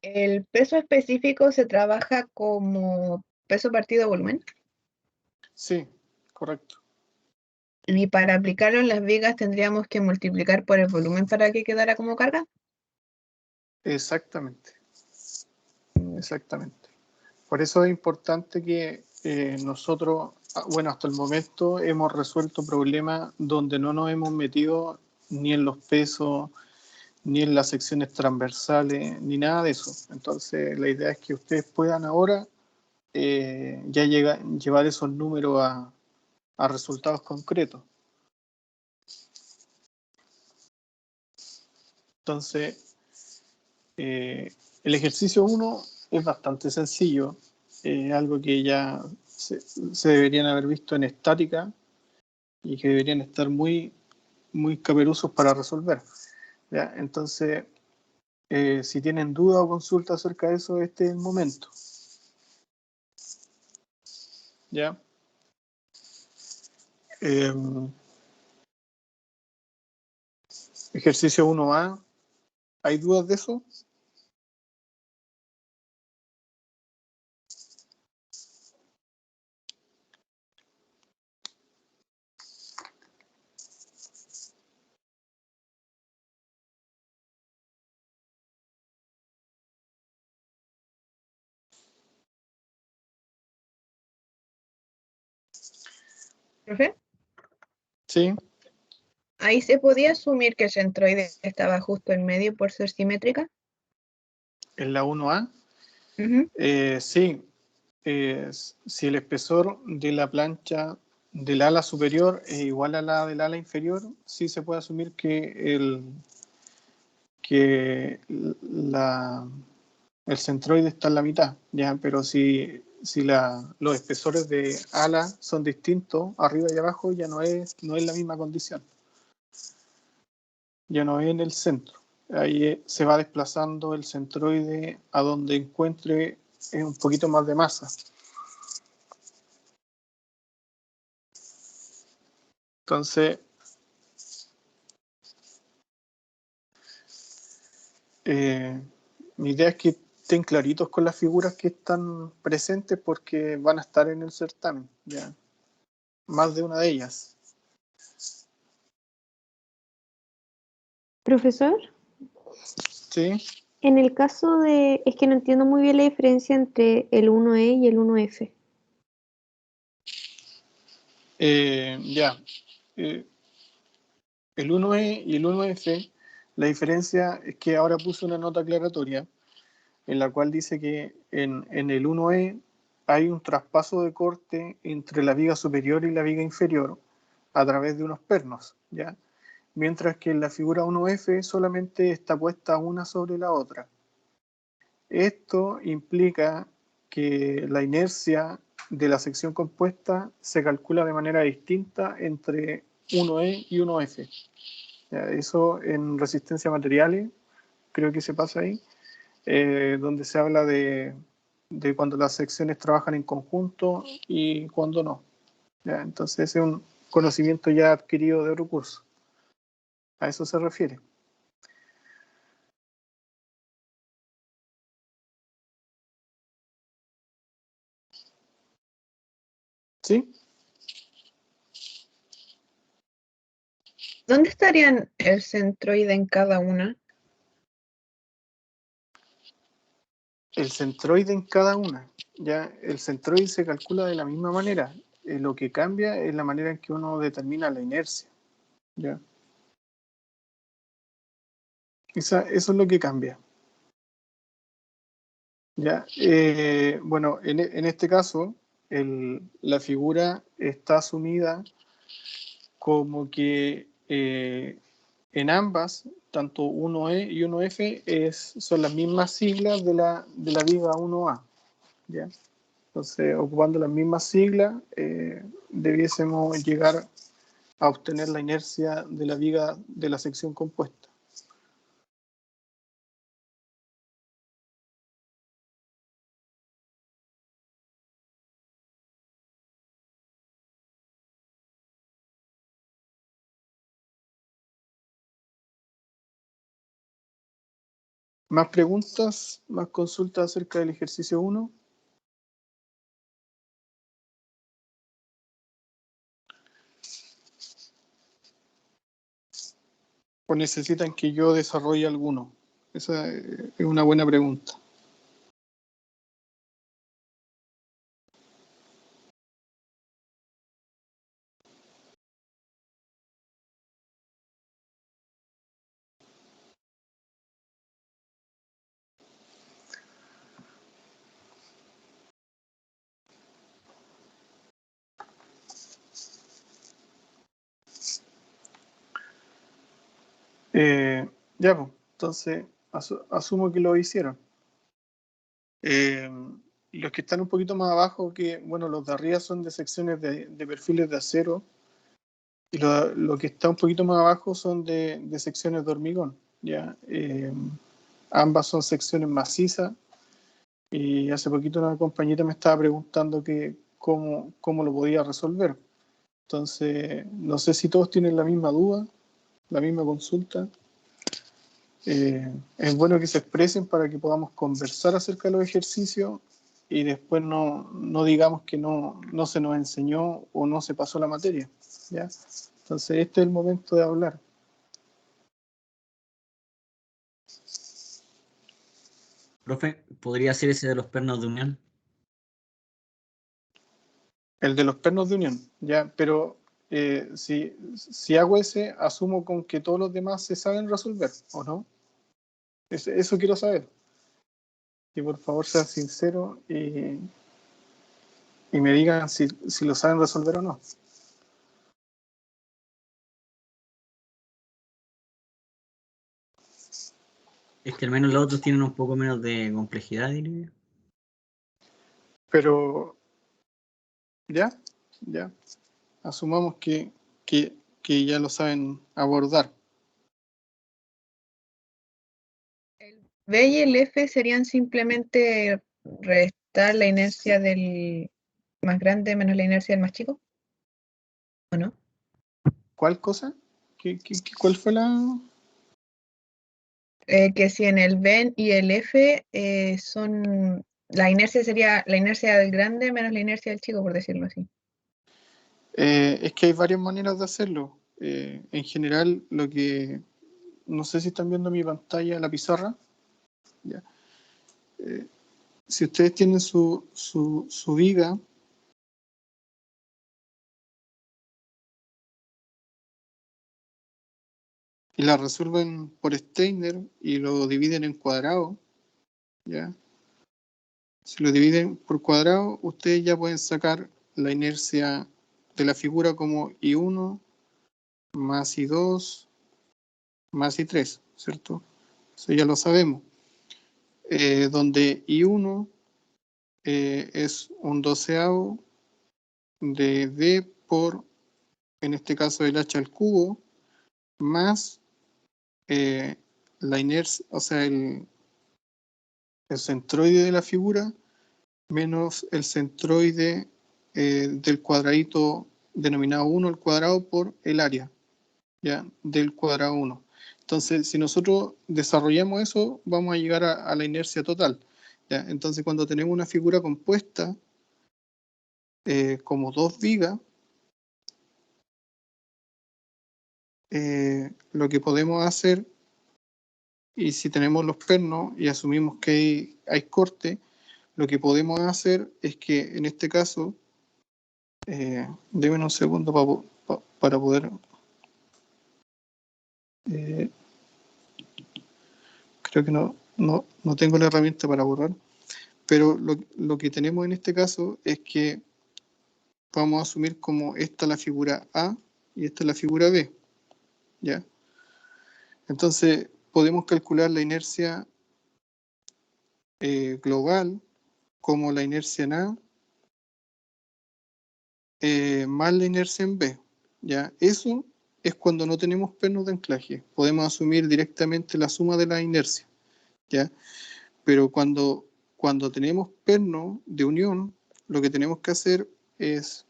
¿El peso específico se trabaja como peso partido volumen? Sí, correcto. Y para aplicarlo en las vigas tendríamos que multiplicar por el volumen para que quedara como carga. Exactamente, exactamente. Por eso es importante que nosotros, bueno, hasta el momento hemos resuelto problemas donde no nos hemos metido ni en los pesos, ni en las secciones transversales, ni nada de eso. Entonces, la idea es que ustedes puedan ahora llevar esos números a resultados concretos. Entonces, el ejercicio 1 es bastante sencillo, algo que ya se deberían haber visto en estática y que deberían estar muy, muy caperuzos para resolver. ¿Ya? Entonces, si tienen duda o consulta acerca de eso, este es el momento. ¿Ya? Eh, Ejercicio 1A, ¿hay dudas de eso? ¿Profe? Sí, Ahí se podía asumir que el centroide estaba justo en medio por ser simétrica. en la 1A. Ujú. Sí, si el espesor de la plancha del ala superior es igual a la del ala inferior, sí se puede asumir que el centroide está en la mitad, ¿ya? Pero si los espesores de ala son distintos, arriba y abajo, ya no es la misma condición, ya no es en el centro. Ahí se va desplazando el centroide a donde encuentre un poquito más de masa. Entonces, mi idea es que estén claritos con las figuras que están presentes porque van a estar en el certamen, ya, más de una de ellas. Profesor, Sí, en el caso de, es que no entiendo muy bien la diferencia entre el 1E y el 1F. ya. Eh, el 1E y el 1F, la diferencia es que ahora puse una nota aclaratoria en la cual dice que en el 1E hay un traspaso de corte entre la viga superior y la viga inferior a través de unos pernos, ¿ya? Mientras que en la figura 1F solamente está puesta una sobre la otra. Esto implica que la inercia de la sección compuesta se calcula de manera distinta entre 1E y 1F. Ya, eso en resistencia a materiales, creo que se pasa ahí, donde se habla de cuando las secciones trabajan en conjunto y cuando no. ¿Ya? Entonces es un conocimiento ya adquirido de otro curso. A eso se refiere. ¿Sí? ¿Dónde estarían el centroide en cada una? El centroide en cada una. Ya el centroide se calcula de la misma manera. Lo que cambia es la manera en que uno determina la inercia. ¿Ya? Eso es lo que cambia. ¿Ya? Bueno, en este caso, la figura está asumida como que en ambas, tanto 1E y 1F, son las mismas siglas de la viga 1A. ¿Ya? Entonces, ocupando las mismas siglas, debiésemos llegar a obtener la inercia de la viga de la sección compuesta. ¿Más preguntas? ¿Más consultas acerca del ejercicio 1? ¿O necesitan que yo desarrolle alguno? Esa es una buena pregunta. Ya, pues, entonces asumo que lo hicieron. Los que están un poquito más abajo, que bueno, los de arriba son de secciones de perfiles de acero, y lo que está un poquito más abajo son de secciones de hormigón. ¿Ya? Ambas son secciones macizas, y hace poquito una compañera me estaba preguntando que cómo lo podía resolver. Entonces, no sé si todos tienen la misma duda, la misma consulta. Es bueno que se expresen para que podamos conversar acerca de los ejercicios y después no digamos que no se nos enseñó o no se pasó la materia, ¿ya? Entonces, este es el momento de hablar. Profe, ¿podría ser ese de los pernos de unión? El de los pernos de unión, ¿ya? Pero si hago ese, asumo con que todos los demás se saben resolver, ¿o no? Eso quiero saber. Y por favor sean sinceros y me digan si lo saben resolver o no. Es que al menos los otros tienen un poco menos de complejidad, diría yo. Pero, ya, asumamos que ya lo saben abordar. El B y el F serían simplemente restar la inercia del más grande menos la inercia del más chico, ¿o no? ¿Cuál cosa? ¿Cuál fue la...? Que si en el B y el F son... La inercia sería la inercia del grande menos la inercia del chico, por decirlo así. Es que hay varias maneras de hacerlo. En general, no sé si están viendo mi pantalla, la pizarra. Ya. Si ustedes tienen su viga, y la resuelven por Steiner y lo dividen en cuadrado, ¿ya? Si lo dividen por cuadrado, ustedes ya pueden sacar la inercia de la figura como I1 más I2 más I3, ¿cierto? Eso ya lo sabemos. Donde I1 es un doceavo de D por, en este caso, el H al cubo, más la inercia, o sea, el centroide de la figura, menos el centroide del cuadradito denominado 1 al cuadrado por el área, ¿ya? Del cuadrado 1. Entonces, si nosotros desarrollamos eso, vamos a llegar a la inercia total, ¿ya? Entonces, cuando tenemos una figura compuesta como dos vigas, lo que podemos hacer, y si tenemos los pernos y asumimos que hay corte, lo que podemos hacer es que en este caso, denme un segundo para poder... creo que no tengo la herramienta para borrar, pero lo que tenemos en este caso es que vamos a asumir como esta la figura A y esta la figura B, ¿ya? Entonces podemos calcular la inercia global como la inercia en A más la inercia en B, ¿ya? Eso es cuando no tenemos pernos de anclaje. Podemos asumir directamente la suma de la inercia, ¿ya? Pero cuando tenemos perno de unión, lo que tenemos que hacer es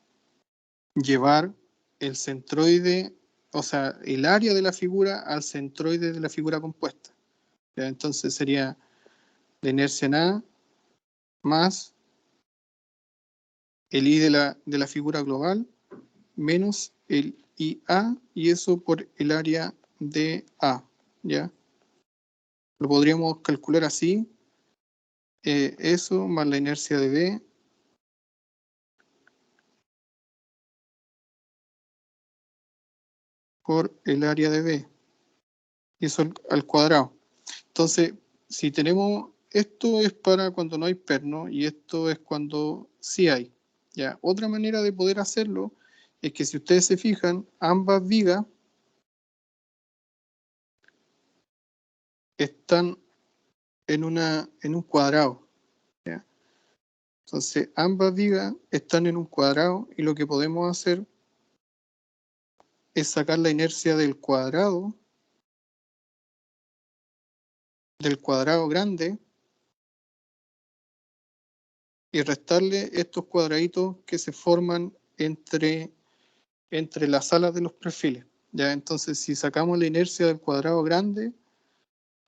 llevar el centroide, o sea, el área de la figura al centroide de la figura compuesta, ¿ya? Entonces sería la inercia en A más el I de la figura global menos el IA, y eso por el área de A, ¿ya? Lo podríamos calcular así, eso más la inercia de B por el área de B, y eso al cuadrado. Entonces, si tenemos, esto es para cuando no hay perno y esto es cuando sí hay, ¿ya? Otra manera de poder hacerlo es que si ustedes se fijan, ambas vigas están en un cuadrado, ¿ya? Entonces, ambas vigas están en un cuadrado y lo que podemos hacer es sacar la inercia del cuadrado grande y restarle estos cuadraditos que se forman entre las alas de los perfiles, ¿ya? Entonces, si sacamos la inercia del cuadrado grande,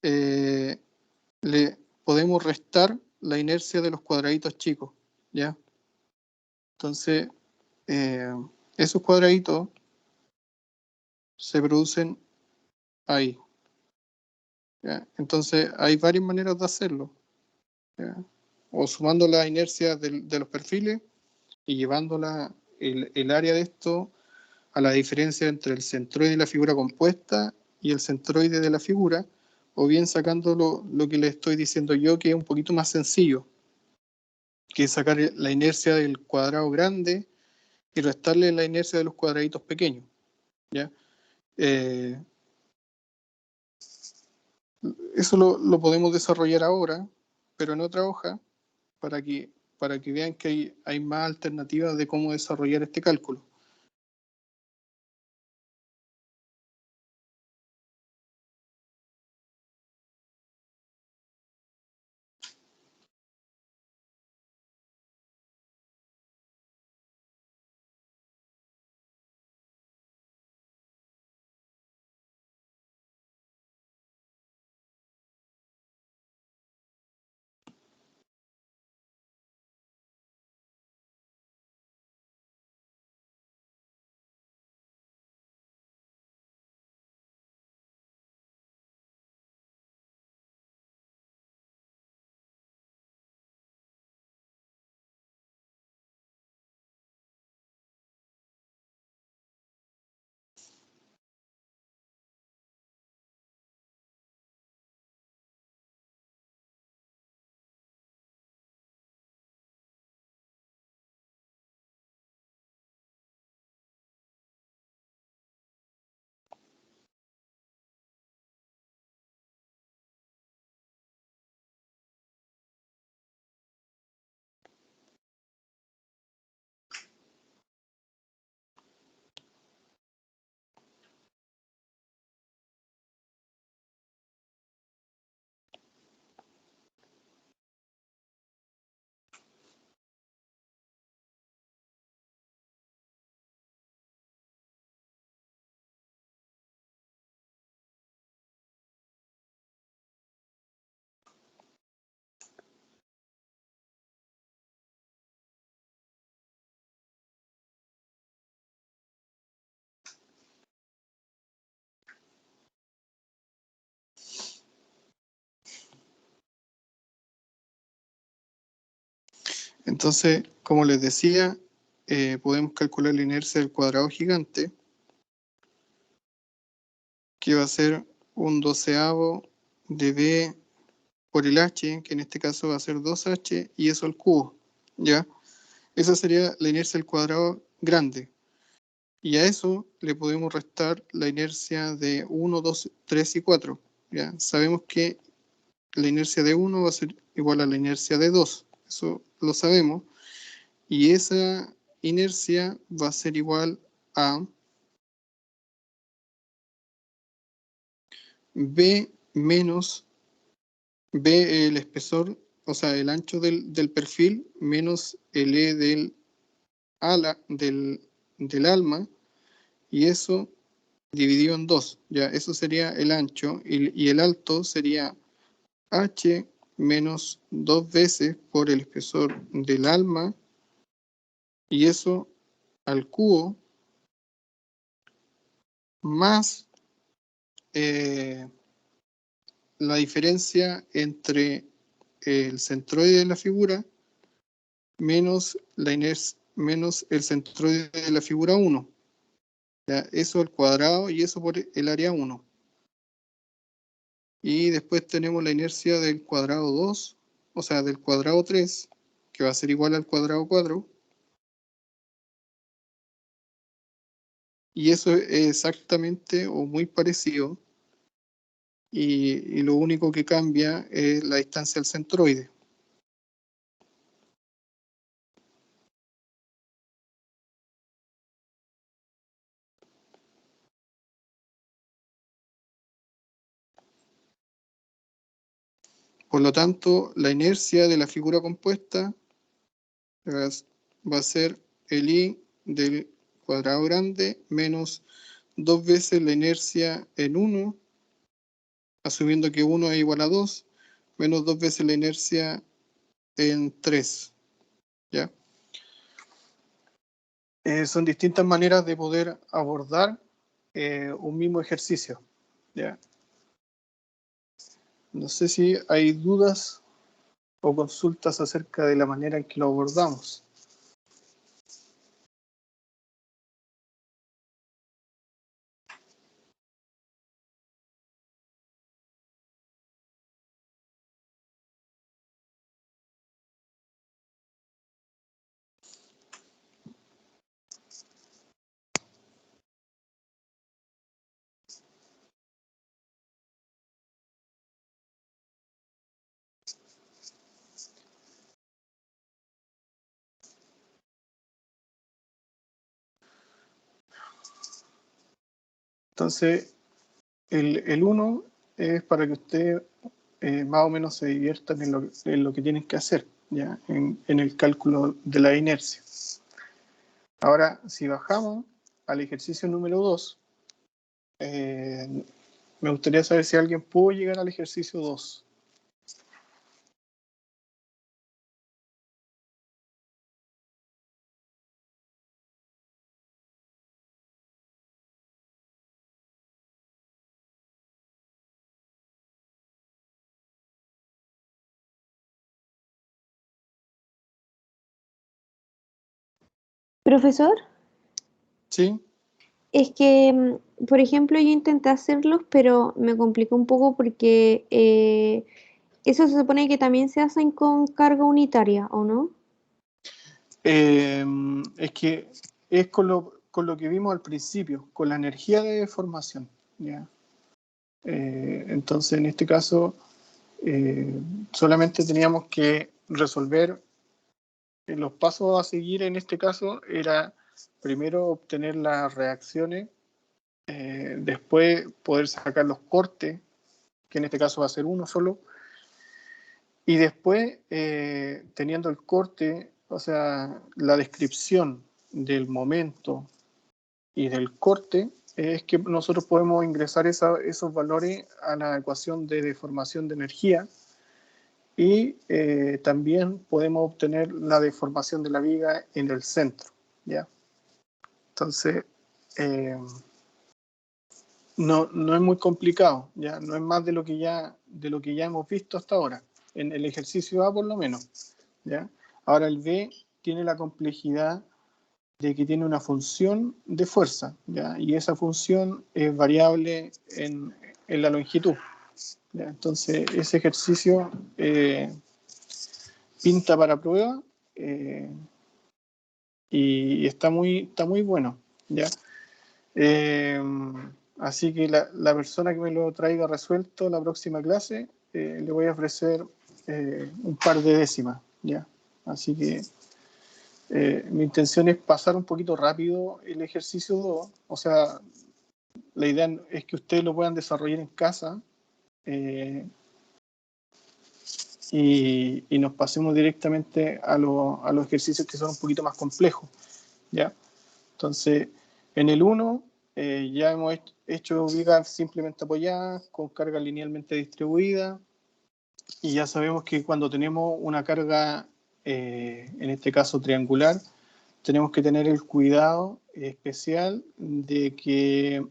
le podemos restar la inercia de los cuadraditos chicos, ¿ya? Entonces, esos cuadraditos se producen ahí, ¿ya? Entonces, hay varias maneras de hacerlo, ¿ya? O sumando la inercia de los perfiles y llevando el área de esto a la diferencia entre el centroide de la figura compuesta y el centroide de la figura, o bien sacando lo que le estoy diciendo yo, que es un poquito más sencillo, que es sacar la inercia del cuadrado grande y restarle la inercia de los cuadraditos pequeños, ¿ya? Eso lo podemos desarrollar ahora, pero en otra hoja, para que vean que hay más alternativas de cómo desarrollar este cálculo. Entonces, como les decía, podemos calcular la inercia del cuadrado gigante, que va a ser un 12avo de B por el H, que en este caso va a ser 2H, y eso al cubo, ¿ya? Esa sería la inercia del cuadrado grande. Y a eso le podemos restar la inercia de 1, 2, 3 y 4, ¿ya? Sabemos que la inercia de 1 va a ser igual a la inercia de 2, eso lo sabemos. Y esa inercia va a ser igual a B menos B, el espesor, o sea, el ancho del perfil, menos el E del alma, y eso dividido en 2, ya, eso sería el ancho, y el alto sería H menos 2 veces por el espesor del alma, y eso al cubo, más la diferencia entre el centroide de la figura menos menos el centroide de la figura 1. ¿Ya? Eso al cuadrado y eso por el área 1. Y después tenemos la inercia del cuadrado 2, o sea, del cuadrado 3, que va a ser igual al cuadrado 4. Y eso es exactamente o muy parecido. Y lo único que cambia es la distancia al centroide. Por lo tanto, la inercia de la figura compuesta va a ser el I del cuadrado grande menos 2 veces la inercia en 1, asumiendo que 1 es igual a 2, menos 2 veces la inercia en 3. ¿Ya? Son distintas maneras de poder abordar un mismo ejercicio. ¿Ya? No sé si hay dudas o consultas acerca de la manera en que lo abordamos. Entonces, el 1 es para que usted más o menos se diviertan en lo que tienen que hacer, ¿ya? En el cálculo de la inercia. Ahora, si bajamos al ejercicio número 2, me gustaría saber si alguien pudo llegar al ejercicio 2. Profesor, ¿Sí? es que, por ejemplo, yo intenté hacerlos, pero me complicó un poco porque eso se supone que también se hacen con carga unitaria, ¿o no? Es que es con lo que vimos al principio, con la energía de deformación, ¿ya? Entonces, en este caso, solamente teníamos que resolver los pasos a seguir. En este caso era primero obtener las reacciones, después poder sacar los cortes, que en este caso va a ser uno solo, y después, teniendo el corte, o sea, la descripción del momento y del corte, es que nosotros podemos ingresar esos valores a la ecuación de deformación de energía, y también podemos obtener la deformación de la viga en el centro, ¿ya? Entonces, no es muy complicado, ¿ya? No es más de lo que ya hemos visto hasta ahora, en el ejercicio A por lo menos, ¿ya? Ahora el B tiene la complejidad de que tiene una función de fuerza, ¿ya? Y esa función es variable en la longitud, ¿ya? Entonces, ese ejercicio pinta para prueba, y está muy bueno, ¿ya? Así que la persona que me lo traiga resuelto la próxima clase, le voy a ofrecer un par de décimas, ¿ya? Así que mi intención es pasar un poquito rápido el ejercicio 2, o sea, la idea es que ustedes lo puedan desarrollar en casa, y nos pasemos directamente a los ejercicios que son un poquito más complejos, ¿ya? Entonces, en el 1 ya hemos hecho vigas simplemente apoyadas con carga linealmente distribuida. Y ya sabemos que cuando tenemos una carga, en este caso triangular, tenemos que tener el cuidado especial de que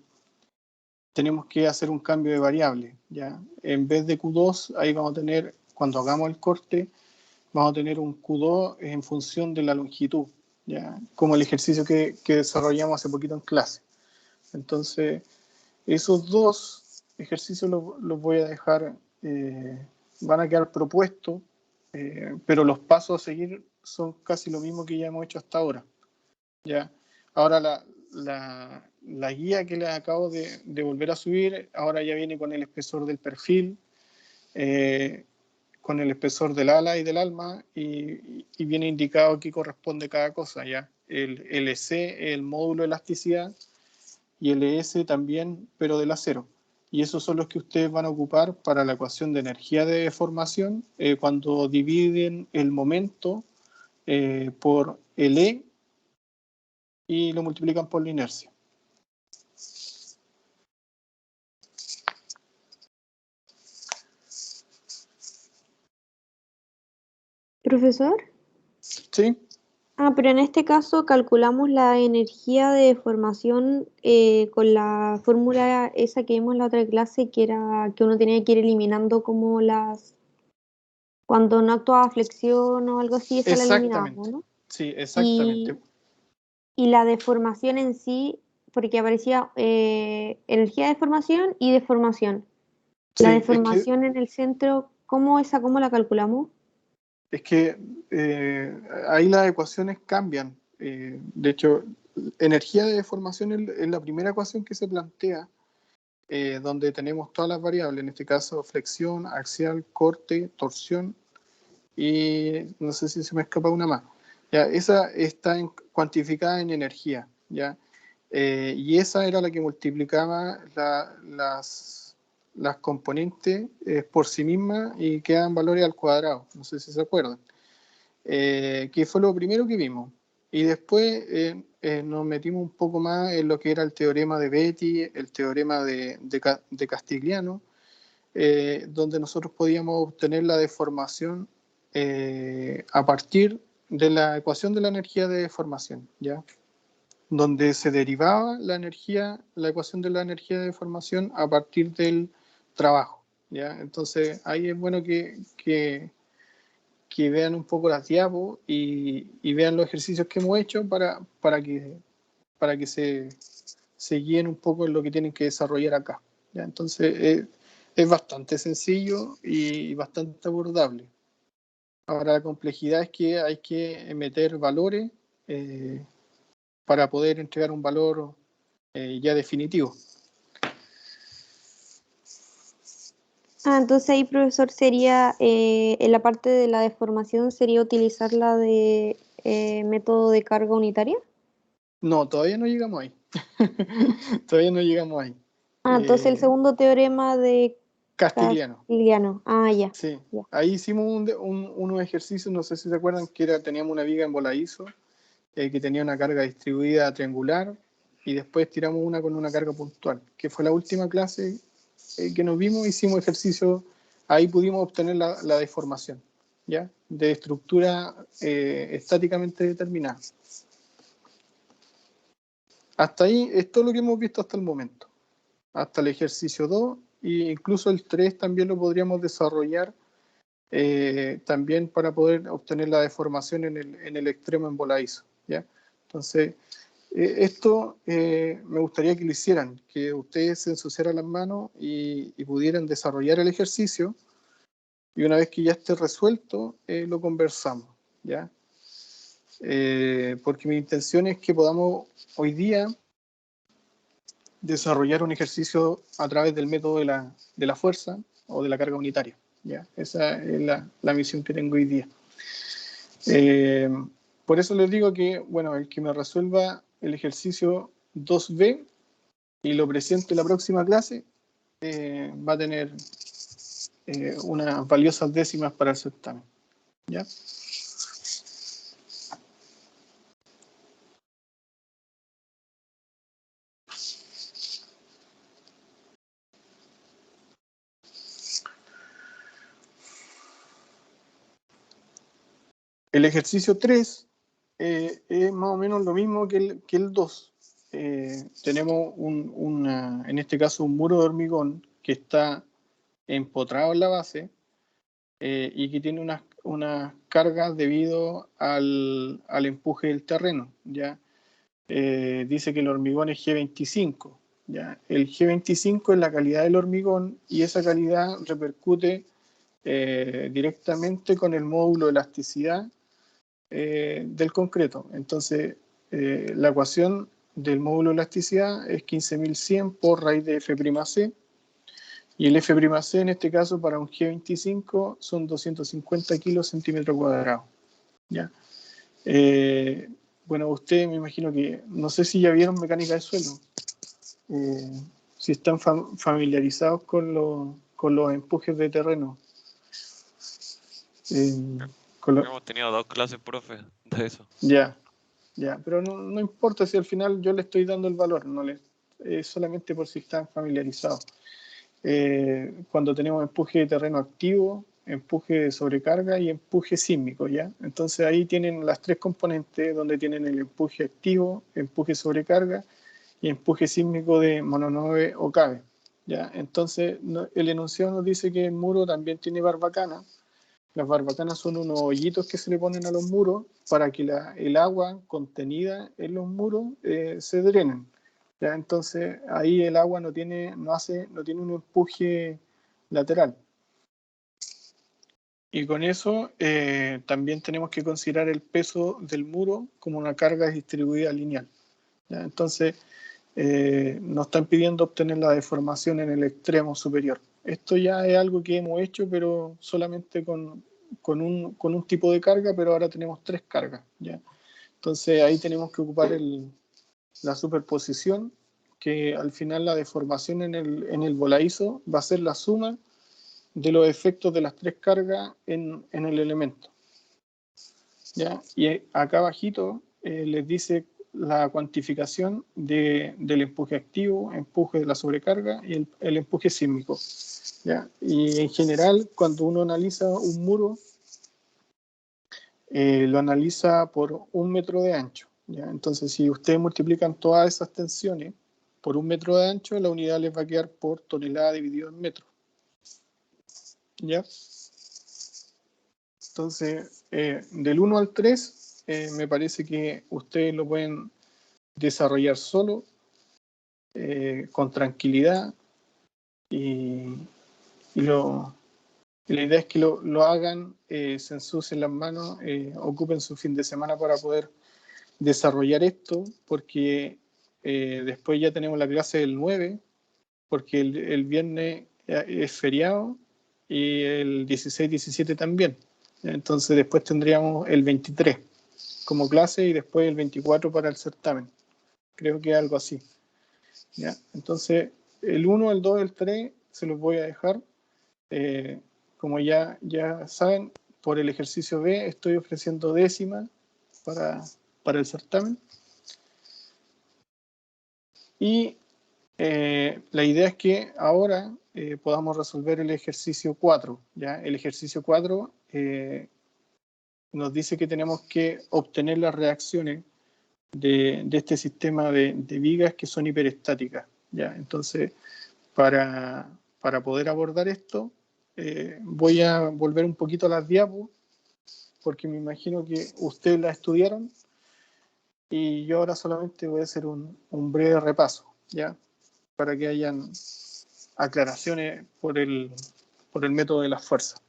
tenemos que hacer un cambio de variable, ¿ya? En vez de Q2, ahí vamos a tener, cuando hagamos el corte, vamos a tener un Q2 en función de la longitud, ¿ya? Como el ejercicio que desarrollamos hace poquito en clase. Entonces, esos dos ejercicios los voy a dejar, van a quedar propuestos, pero los pasos a seguir son casi lo mismo que ya hemos hecho hasta ahora, ¿ya? Ahora la guía que les acabo de volver a subir, ahora ya viene con el espesor del perfil, con el espesor del ala y del alma, y viene indicado qué corresponde cada cosa, ¿ya? El LC, el módulo de elasticidad, y el ES también, pero del acero. Y esos son los que ustedes van a ocupar para la ecuación de energía de deformación cuando dividen el momento por el E y lo multiplican por la inercia. Profesor. ¿Sí? Pero en este caso calculamos la energía de deformación con la fórmula esa que vimos en la otra clase, que era que uno tenía que ir eliminando como cuando no actuaba flexión o algo así, esa la eliminábamos, Exactamente. ¿no? Sí, exactamente. Y la deformación en sí, porque aparecía energía de deformación y deformación. La Sí, deformación en el centro, ¿cómo la calculamos? es que ahí las ecuaciones cambian. De hecho, energía de deformación es la primera ecuación que se plantea, donde tenemos todas las variables, en este caso flexión, axial, corte, torsión, y no sé si se me escapa una más. Ya, esa está cuantificada en energía, ¿ya? Y esa era la que multiplicaba las componentes por sí mismas y quedan valores al cuadrado, no sé si se acuerdan. Que fue lo primero que vimos. Y después nos metimos un poco más en lo que era el teorema de Betti, el teorema de Castigliano, donde nosotros podíamos obtener la deformación a partir de la ecuación de la energía de deformación, ¿ya? Donde se derivaba la ecuación de la energía de deformación a partir del trabajo, ¿ya? Entonces ahí es bueno que vean un poco las diapos y vean los ejercicios que hemos hecho para que se guíen un poco en lo que tienen que desarrollar acá, ¿ya? Entonces es bastante sencillo y bastante abordable. Ahora la complejidad es que hay que meter valores para poder entregar un valor ya definitivo. Entonces ahí, profesor, sería, en la parte de la deformación, sería utilizar la de método de carga unitaria. No, todavía no llegamos ahí. Todavía no llegamos ahí. Entonces el segundo teorema de Castigliano. Castigliano. Ya. Sí, Ya. ahí hicimos unos ejercicios, no sé si se acuerdan, teníamos una viga en voladizo que tenía una carga distribuida triangular y después tiramos una con una carga puntual, que fue la última clase que nos vimos, hicimos ejercicio, ahí pudimos obtener la deformación, ¿ya? De estructura estáticamente determinada. Hasta ahí es todo lo que hemos visto hasta el momento, hasta el ejercicio 2 e incluso el 3 también lo podríamos desarrollar también para poder obtener la deformación en el extremo en voladizo, ¿ya? Entonces, esto me gustaría que lo hicieran, que ustedes se ensuciaran las manos y pudieran desarrollar el ejercicio, y una vez que ya esté resuelto, lo conversamos, ¿ya? Porque mi intención es que podamos hoy día desarrollar un ejercicio a través del método de la fuerza o de la carga unitaria, ¿ya? Esa es la misión que tengo hoy día. Por eso les digo que, bueno, el que me resuelva el ejercicio 2B y lo presente en la próxima clase, va a tener unas valiosas décimas para el certamen, ¿ya? El ejercicio 3 es más o menos lo mismo que el 2. Tenemos en este caso un muro de hormigón que está empotrado en la base y que tiene unas cargas debido al empuje del terreno, ¿ya? Dice que el hormigón es G25, ¿ya? El G25 es la calidad del hormigón y esa calidad repercute directamente con el módulo de elasticidad del concreto. Entonces, la ecuación del módulo de elasticidad es 15.100 por raíz de F'C, y el F'C en este caso para un G25 son 250 kilos centímetro cuadrado, ¿ya? Bueno, ustedes me imagino que, no sé si ya vieron mecánica de suelo, si están familiarizados con los empujes de terreno. Hemos tenido 2 clases, profe, de eso. Ya, pero no importa si al final yo le estoy dando el valor, solamente por si están familiarizados. Cuando tenemos empuje de terreno activo, empuje de sobrecarga y empuje sísmico, ¿ya? Entonces ahí tienen las 3 componentes donde tienen el empuje activo, empuje sobrecarga y empuje sísmico de mononove o cabe, ¿ya? Entonces el enunciado nos dice que el muro también tiene barbacana. Las barbacanas son unos hoyitos que se le ponen a los muros para que el agua contenida en los muros se drenen, ¿ya? Entonces ahí el agua no tiene un empuje lateral. Y con eso también tenemos que considerar el peso del muro como una carga distribuida lineal, ¿ya? Entonces nos están pidiendo obtener la deformación en el extremo superior. Esto ya es algo que hemos hecho, pero solamente con un tipo de carga, pero ahora tenemos 3 cargas, ¿ya? Entonces ahí tenemos que ocupar la superposición, que al final la deformación en el voladizo va a ser la suma de los efectos de las 3 cargas en el elemento, ¿ya? Y acá abajito les dice la cuantificación del empuje activo, empuje de la sobrecarga y el empuje sísmico, ¿ya? Y en general, cuando uno analiza un muro, lo analiza por 1 metro de ancho, ¿ya? Entonces, si ustedes multiplican todas esas tensiones por 1 metro de ancho, la unidad les va a quedar por tonelada dividido en metro, ¿ya? Entonces, del 1 al 3, me parece que ustedes lo pueden desarrollar solo, con tranquilidad, y la idea es que lo hagan, se ensucien las manos, ocupen su fin de semana para poder desarrollar esto, porque después ya tenemos la clase del 9, porque el viernes es feriado y el 16-17 también. Entonces después tendríamos el 23 como clase y después el 24 para el certamen. Creo que algo así, ¿ya? Entonces el 1, el 2, el 3 se los voy a dejar. Como ya saben, por el ejercicio B estoy ofreciendo décima para el certamen. Y la idea es que ahora podamos resolver el ejercicio 4, ¿ya? El ejercicio 4 nos dice que tenemos que obtener las reacciones de este sistema de vigas que son hiperestáticas, ¿ya? Entonces, para poder abordar esto, voy a volver un poquito a las diapos, porque me imagino que ustedes la estudiaron, y yo ahora solamente voy a hacer un breve repaso, ¿ya? Para que hayan aclaraciones por el método de las fuerzas.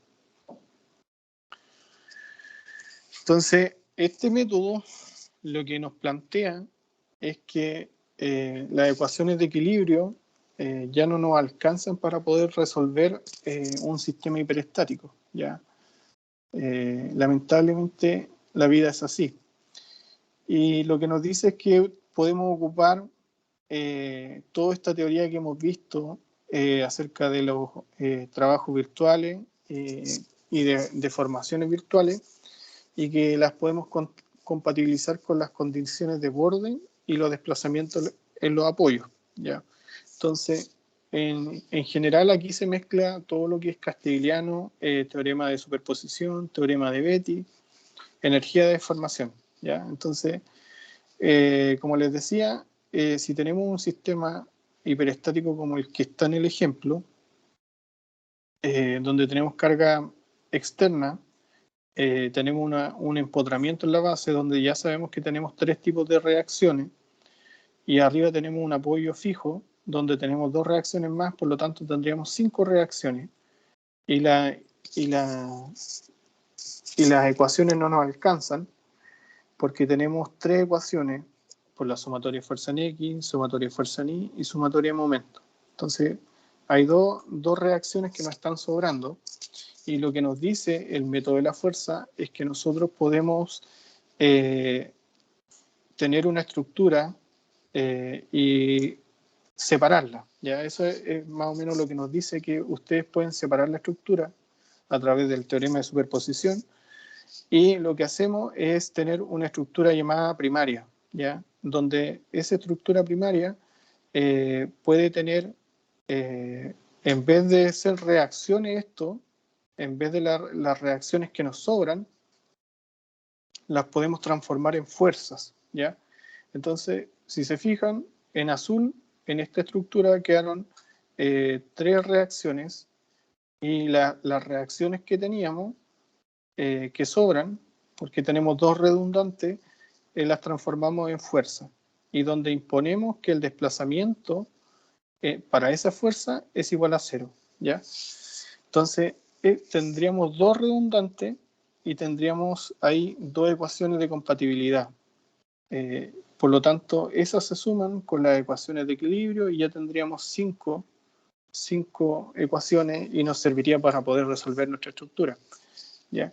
Entonces, este método lo que nos plantea es que las ecuaciones de equilibrio ya no nos alcanzan para poder resolver un sistema hiperestático, ¿ya? Lamentablemente la vida es así. Y lo que nos dice es que podemos ocupar toda esta teoría que hemos visto acerca de los trabajos virtuales y de formaciones virtuales, y que las podemos compatibilizar con las condiciones de borde y los desplazamientos en los apoyos, ¿ya? Entonces, en general aquí se mezcla todo lo que es castigliano, teorema de superposición, teorema de Betti, energía de deformación, ¿ya? Entonces, como les decía, si tenemos un sistema hiperestático como el que está en el ejemplo, donde tenemos carga externa, tenemos un empotramiento en la base donde ya sabemos que tenemos 3 tipos de reacciones y arriba tenemos un apoyo fijo donde tenemos 2 reacciones más, por lo tanto tendríamos 5 reacciones y las ecuaciones no nos alcanzan porque tenemos 3 ecuaciones por la sumatoria de fuerza en X, sumatoria de fuerza en Y y sumatoria de momento. Entonces hay dos reacciones que nos están sobrando. Y lo que nos dice el método de la fuerza es que nosotros podemos tener una estructura y separarla. ¿Ya? Eso es más o menos lo que nos dice que ustedes pueden separar la estructura a través del teorema de superposición. Y lo que hacemos es tener una estructura llamada primaria, ¿ya? Donde esa estructura primaria puede tener, en vez de ser reacciones esto, en vez de las reacciones que nos sobran, las podemos transformar en fuerzas, ¿ya? Entonces, si se fijan, en azul, en esta estructura quedaron 3 reacciones y las reacciones que teníamos, que sobran, porque tenemos 2 redundantes, las transformamos en fuerza y donde imponemos que el desplazamiento para esa fuerza es igual a 0, ¿ya? Entonces, tendríamos 2 redundantes y tendríamos ahí 2 ecuaciones de compatibilidad. Por lo tanto, esas se suman con las ecuaciones de equilibrio y ya tendríamos 5 ecuaciones y nos serviría para poder resolver nuestra estructura, ¿ya?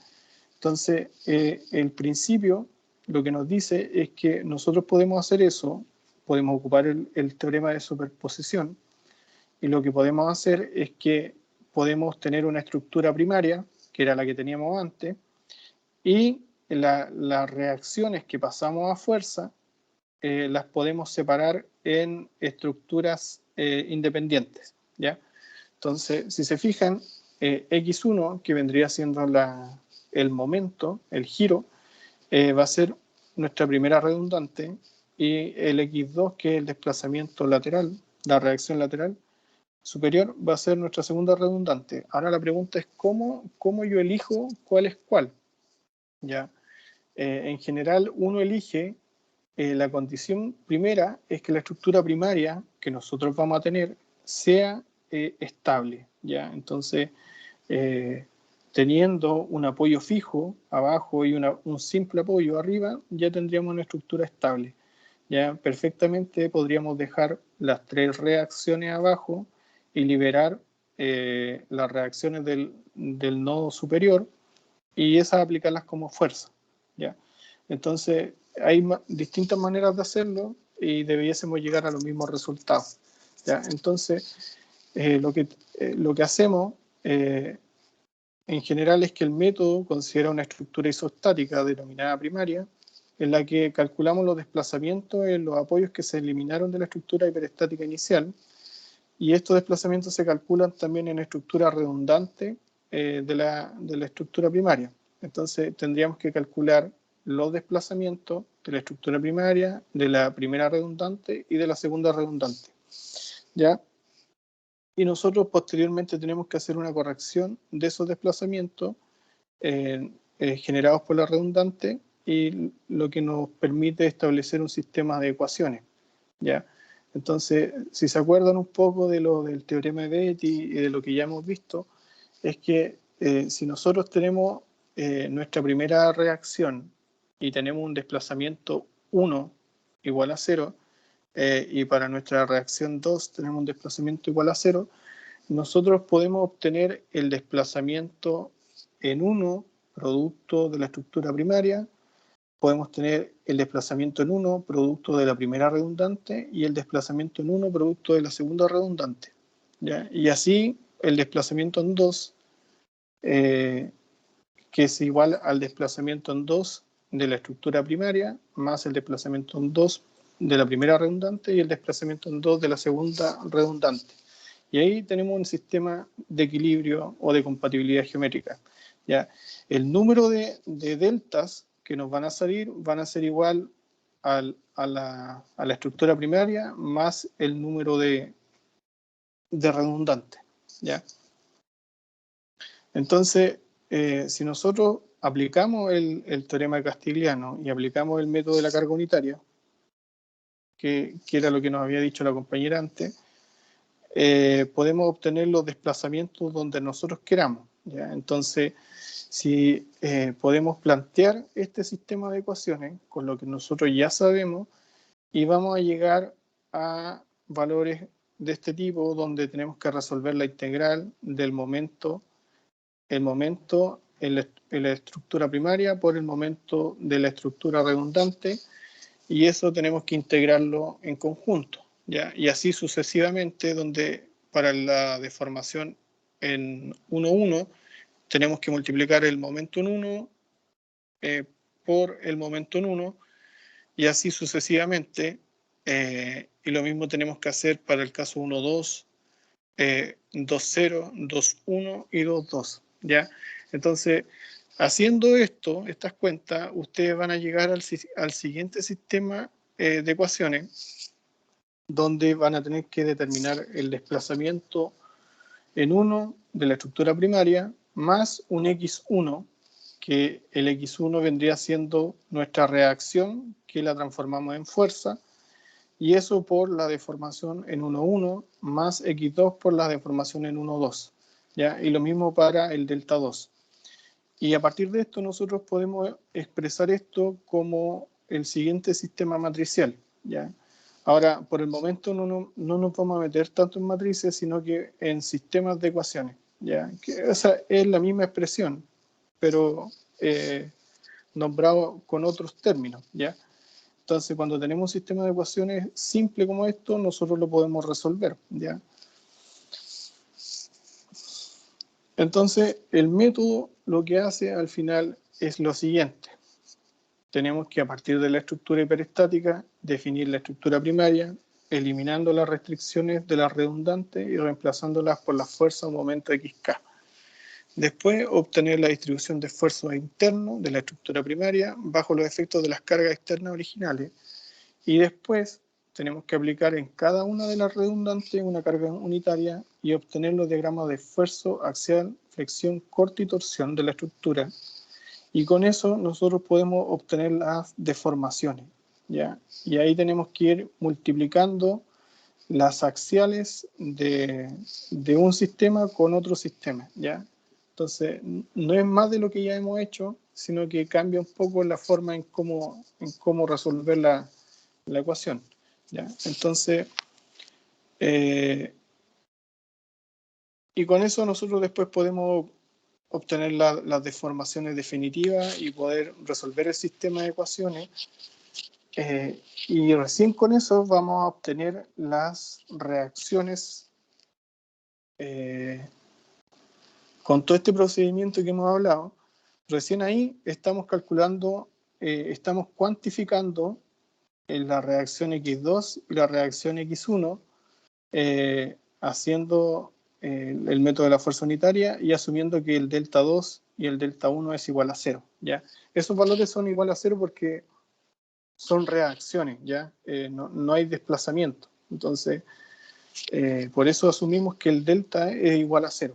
Entonces, el principio lo que nos dice es que nosotros podemos hacer eso, podemos ocupar el teorema de superposición y lo que podemos hacer es que podemos tener una estructura primaria, que era la que teníamos antes, y las reacciones que pasamos a fuerza las podemos separar en estructuras independientes, ¿ya? Entonces, si se fijan, X1, que vendría siendo el momento, el giro, va a ser nuestra primera redundante, y el X2, que es el desplazamiento lateral, la reacción lateral superior, va a ser nuestra segunda redundante. Ahora la pregunta es cómo yo elijo cuál es cuál, ¿ya? En general, uno elige la condición primera es que la estructura primaria que nosotros vamos a tener sea estable, ¿ya? Entonces, teniendo un apoyo fijo abajo y un simple apoyo arriba, ya tendríamos una estructura estable. Ya perfectamente podríamos dejar las 3 reacciones abajo y liberar las reacciones del nodo superior y esas aplicarlas como fuerza, ¿ya? Entonces, hay distintas maneras de hacerlo y debiésemos llegar a los mismos resultados, ¿ya? Entonces, lo que hacemos en general es que el método considera una estructura isostática denominada primaria, en la que calculamos los desplazamientos en los apoyos que se eliminaron de la estructura hiperestática inicial, y estos desplazamientos se calculan también en estructura redundante de la estructura primaria. Entonces tendríamos que calcular los desplazamientos de la estructura primaria, de la primera redundante y de la segunda redundante, ¿ya? Y nosotros posteriormente tenemos que hacer una corrección de esos desplazamientos generados por la redundante, y lo que nos permite establecer un sistema de ecuaciones, ¿ya? Entonces, si se acuerdan un poco del teorema de Betti y de lo que ya hemos visto, es que si nosotros tenemos nuestra primera reacción y tenemos un desplazamiento 1 igual a 0, y para nuestra reacción 2 tenemos un desplazamiento igual a 0, nosotros podemos obtener el desplazamiento en 1 producto de la estructura primaria, podemos tener el desplazamiento en 1 producto de la primera redundante y el desplazamiento en 1 producto de la segunda redundante, ¿ya? Y así el desplazamiento en 2, que es igual al desplazamiento en 2 de la estructura primaria, más el desplazamiento en 2 de la primera redundante y el desplazamiento en 2 de la segunda redundante. Y ahí tenemos un sistema de equilibrio o de compatibilidad geométrica, ¿ya? El número de deltas que nos van a salir van a ser igual a la estructura primaria más el número de redundantes, ¿ya? Entonces, si nosotros aplicamos el teorema de Castigliano y aplicamos el método de la carga unitaria, que era lo que nos había dicho la compañera antes, podemos obtener los desplazamientos donde nosotros queramos, ¿ya? Entonces, si podemos plantear este sistema de ecuaciones con lo que nosotros ya sabemos y vamos a llegar a valores de este tipo donde tenemos que resolver la integral del momento, el momento en la estructura primaria por el momento de la estructura redundante, y eso tenemos que integrarlo en conjunto, ¿ya? Y así sucesivamente, donde para la deformación en 1,1 tenemos que multiplicar el momento en 1 por el momento en 1, y así sucesivamente, y lo mismo tenemos que hacer para el caso 1,2, 2,0, 2,1 y 2,2, ¿ya? Entonces, haciendo estas cuentas, ustedes van a llegar al siguiente sistema de ecuaciones, donde van a tener que determinar el desplazamiento en 1 de la estructura primaria más un x1, que el x1 vendría siendo nuestra reacción, que la transformamos en fuerza, y eso por la deformación en 1,1 más x2 por la deformación en 1,2, ¿ya? Y lo mismo para el delta 2. Y a partir de esto nosotros podemos expresar esto como el siguiente sistema matricial, ¿ya? Ahora, por el momento no nos vamos a meter tanto en matrices, sino que en sistemas de ecuaciones, ¿ya? Que esa es la misma expresión, pero nombrado con otros términos, ¿ya? Entonces, cuando tenemos un sistema de ecuaciones simple como esto, nosotros lo podemos resolver, ¿ya? Entonces, el método lo que hace al final es lo siguiente. Tenemos que, a partir de la estructura hiperestática, definir la estructura primaria, eliminando las restricciones de las redundantes y reemplazándolas por la fuerza o momento xk. Después, obtener la distribución de esfuerzos internos de la estructura primaria bajo los efectos de las cargas externas originales. Y después tenemos que aplicar en cada una de las redundantes una carga unitaria y obtener los diagramas de esfuerzo, axial, flexión, corte y torsión de la estructura. Y con eso nosotros podemos obtener las deformaciones, ¿ya? Y ahí tenemos que ir multiplicando las axiales de un sistema con otro sistema, ¿ya? Entonces, no es más de lo que ya hemos hecho, sino que cambia un poco la forma en cómo resolver la ecuación, ¿ya? Entonces, y con eso nosotros después podemos obtener las deformaciones definitivas y poder resolver el sistema de ecuaciones, y recién con eso vamos a obtener las reacciones con todo este procedimiento que hemos hablado. Recién ahí estamos calculando, estamos cuantificando la reacción X2 y la reacción X1, haciendo el método de la fuerza unitaria y asumiendo que el delta 2 y el delta 1 es igual a 0, ¿ya? Esos valores son igual a 0 porque son reacciones, ¿ya? No hay desplazamiento. Entonces, por eso asumimos que el delta es igual a 0.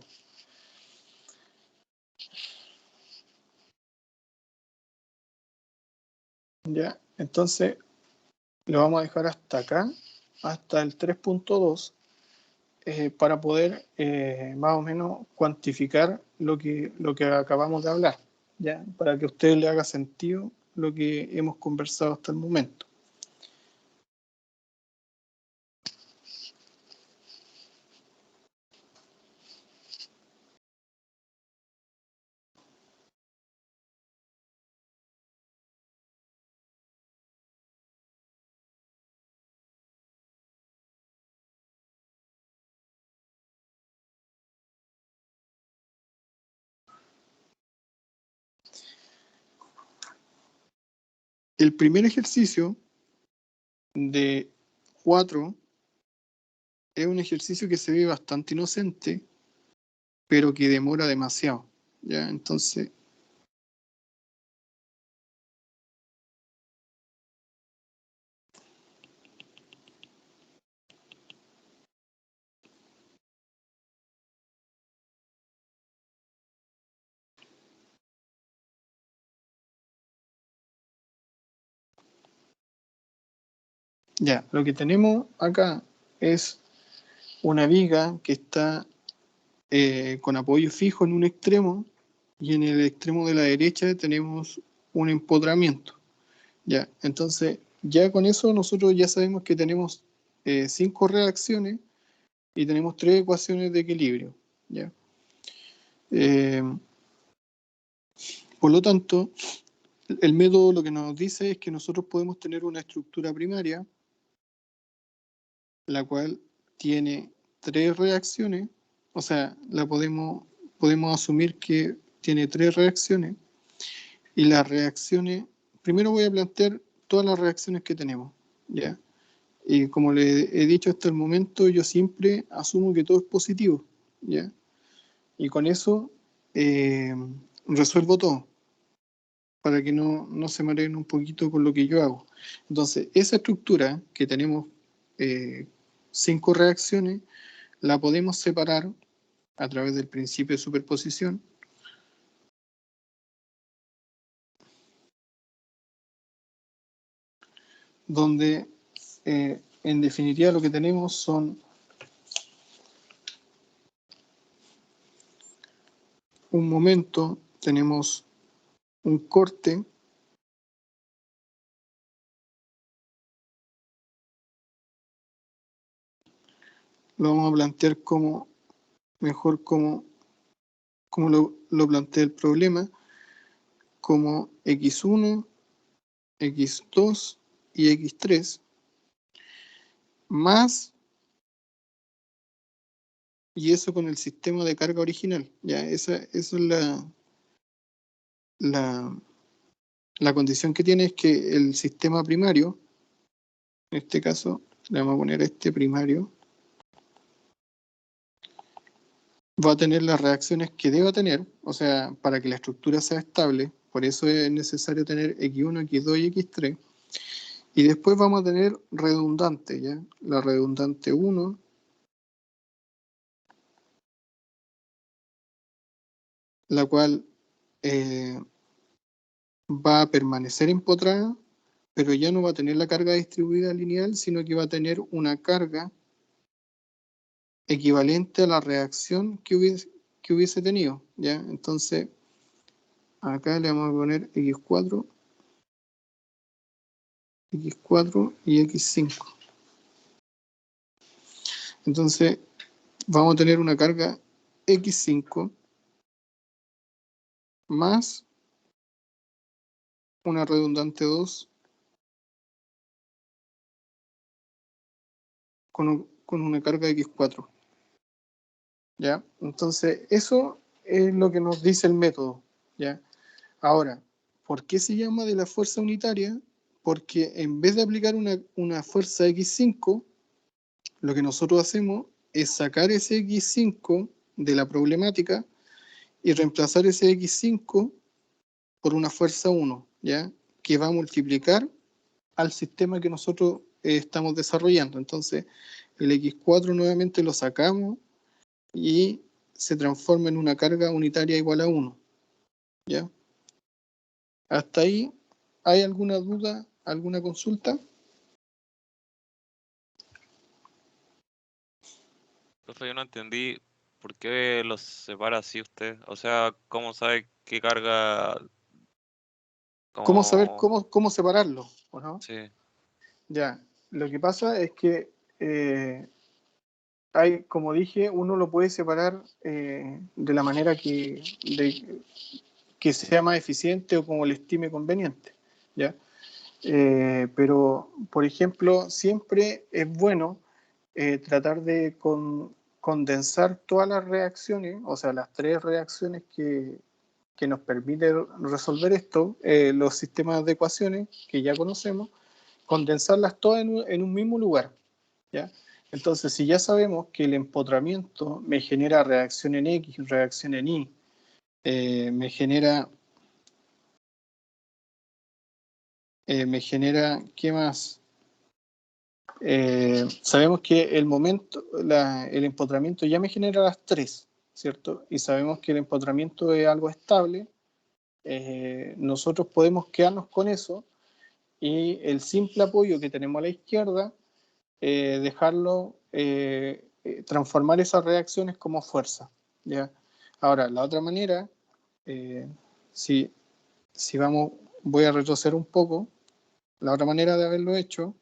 ¿Ya? Entonces, lo vamos a dejar hasta acá, hasta el 3.2, para poder más o menos cuantificar lo que acabamos de hablar, ¿ya? Para que a ustedes les haga sentido lo que hemos conversado hasta el momento. El primer ejercicio de 4 es un ejercicio que se ve bastante inocente, pero que demora demasiado, ¿ya? Entonces, Ya, lo que tenemos acá es una viga que está con apoyo fijo en un extremo y en el extremo de la derecha tenemos un empotramiento. Ya, entonces ya con eso nosotros ya sabemos que tenemos 5 reacciones y tenemos 3 ecuaciones de equilibrio. ¿Ya? Por lo tanto, el método lo que nos dice es que nosotros podemos tener una estructura primaria, la cual tiene 3 reacciones, o sea, podemos asumir que tiene 3 reacciones, y las reacciones, primero voy a plantear todas las reacciones que tenemos, ¿ya? Y como le he dicho hasta el momento, yo siempre asumo que todo es positivo, ¿ya? Y con eso resuelvo todo, para que no se mareen un poquito con lo que yo hago. Entonces, esa estructura que tenemos 5 reacciones, la podemos separar a través del principio de superposición, donde en definitiva lo que tenemos son un momento, tenemos un corte, lo vamos a plantear como mejor como lo plantea el problema, como x1, x2 y x3, más, y eso con el sistema de carga original. Ya, esa es la condición que tiene, es que el sistema primario, en este caso le vamos a poner este primario, va a tener las reacciones que deba tener, o sea, para que la estructura sea estable. Por eso es necesario tener x1, x2 y x3. Y después vamos a tener redundante, ¿ya? La redundante 1, la cual va a permanecer empotrada, pero ya no va a tener la carga distribuida lineal, sino que va a tener una carga equivalente a la reacción que hubiese tenido, ¿ya? Entonces, acá le vamos a poner x4 y x5. Entonces, vamos a tener una carga x5 más una redundante 2 con una carga x4. ¿Ya? Entonces, eso es lo que nos dice el método, ¿ya? Ahora, ¿por qué se llama de la fuerza unitaria? Porque en vez de aplicar una fuerza x5, lo que nosotros hacemos es sacar ese x5 de la problemática y reemplazar ese x5 por una fuerza 1, ¿ya? Que va a multiplicar al sistema que nosotros estamos desarrollando. Entonces, el x4 nuevamente lo sacamos y se transforma en una carga unitaria igual a 1, ¿ya? Hasta ahí, ¿hay alguna duda, alguna consulta? Profe, yo no entendí por qué los separa así usted. O sea, ¿cómo sabe qué carga? ¿Cómo saber Como... cómo separarlo, o no? Sí, Ya, lo que pasa es que hay, como dije, uno lo puede separar de la manera que sea más eficiente o como le estime conveniente, ¿ya? Pero, por ejemplo, siempre es bueno tratar de condensar todas las reacciones, o sea, las 3 reacciones que nos permiten resolver esto, los sistemas de ecuaciones que ya conocemos, condensarlas todas en un mismo lugar, ¿ya? Entonces, si ya sabemos que el empotramiento me genera reacción en X, reacción en Y, me genera, ¿qué más? Sabemos que el empotramiento ya me genera las 3, ¿cierto? Y sabemos que el empotramiento es algo estable. Nosotros podemos quedarnos con eso y el simple apoyo que tenemos a la izquierda, dejarlo, transformar esas reacciones como fuerza, ¿ya? Ahora, la otra manera, si vamos, voy a retroceder un poco, la otra manera de haberlo hecho,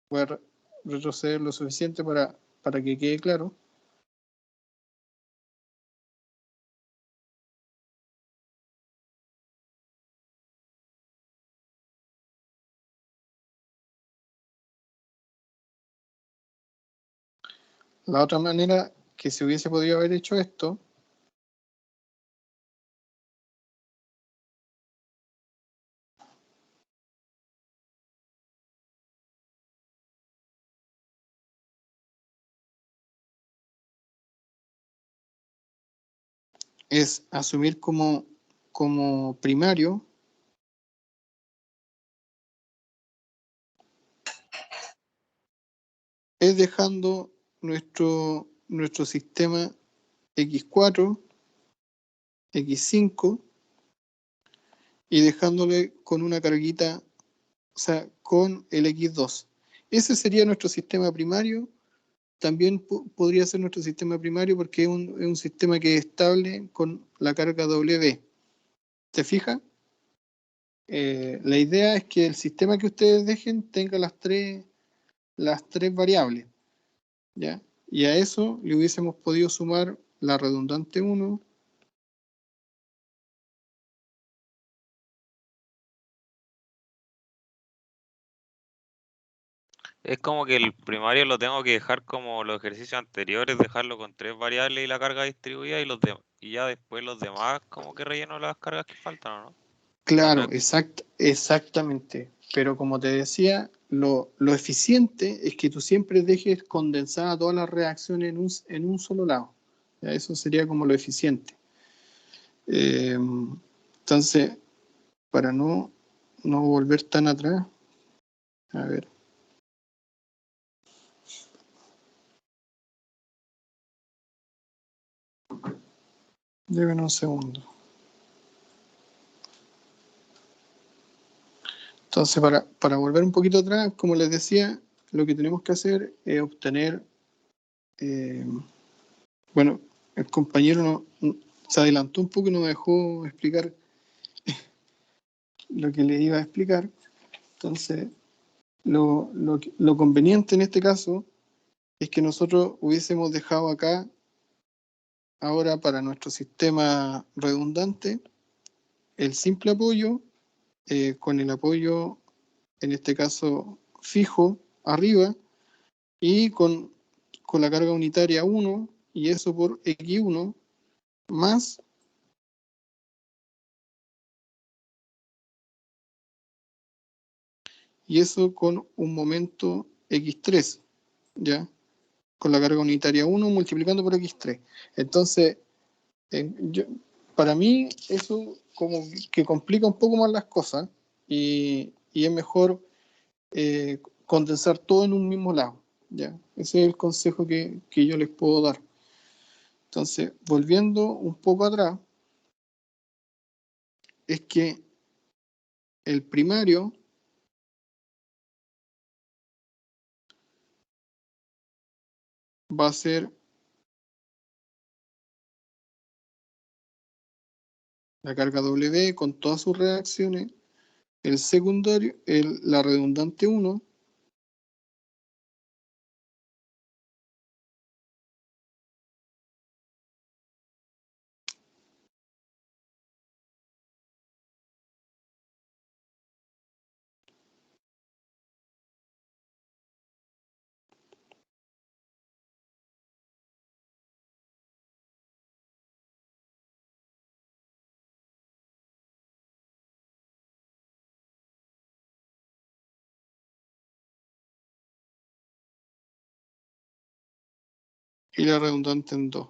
voy a retroceder lo suficiente para que quede claro. La otra manera que se hubiese podido haber hecho esto es asumir como primario es dejando nuestro sistema X4, X5 y dejándole con una carguita, o sea, con el X2. Ese sería nuestro sistema primario. También podría ser nuestro sistema primario porque es un sistema que es estable con la carga W. ¿Se fija? La idea es que el sistema que ustedes dejen tenga las tres variables, ¿ya? Y a eso le hubiésemos podido sumar la redundante 1, Es como que el primario lo tengo que dejar como los ejercicios anteriores, dejarlo con 3 variables y la carga distribuida y ya después los demás como que relleno las cargas que faltan, ¿o no? claro, exactamente. Pero como te decía, lo eficiente es que tú siempre dejes condensadas todas las reacciones en un solo lado. ¿Ya? Eso sería como lo eficiente. Entonces, para no volver tan atrás, a ver. Deben un segundo. Entonces, para volver un poquito atrás, como les decía, lo que tenemos que hacer es obtener, bueno, el compañero se adelantó un poco y no me dejó explicar lo que le iba a explicar. Entonces, lo conveniente en este caso es que nosotros hubiésemos dejado acá, ahora para nuestro sistema redundante, el simple apoyo, con el apoyo, en este caso, fijo, arriba, y con la carga unitaria 1, y eso por X1, más y eso con un momento X3, ¿ya? Con la carga unitaria 1 multiplicando por X3. Entonces, para mí eso como que complica un poco más las cosas y es mejor condensar todo en un mismo lado, ¿ya? Ese es el consejo que yo les puedo dar. Entonces, volviendo un poco atrás, es que el primario va a ser la carga W con todas sus reacciones, el secundario, la redundante 1, y la redundante en 2.